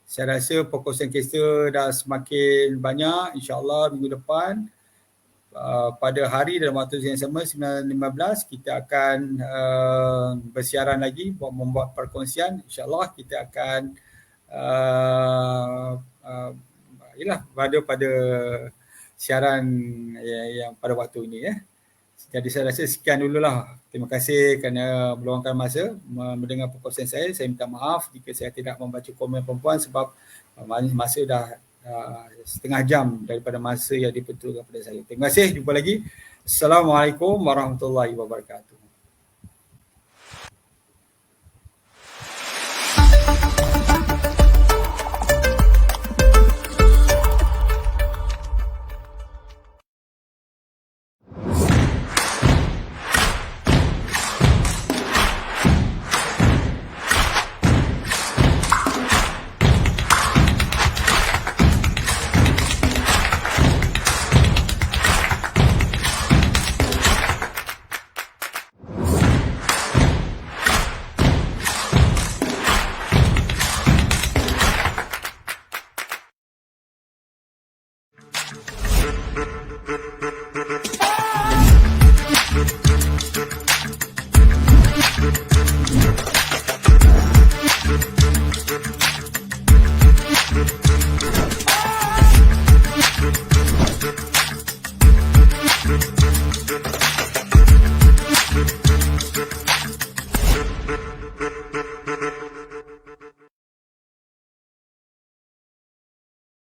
Saya rasa perkongsian kisah dah semakin banyak. InsyaAllah minggu depan pada hari dan waktu yang sama 9.15 kita akan bersiaran lagi, membuat perkongsian. InsyaAllah kita akan pada siaran yang pada waktu ini. Jadi saya rasa sekian dululah. Terima kasih kerana meluangkan masa mendengar perkongsian saya. Saya minta maaf jika saya tidak membaca komen perempuan sebab masa dah setengah jam daripada masa yang diperuntukkan kepada saya. Terima kasih. Jumpa lagi. Assalamualaikum warahmatullahi wabarakatuh.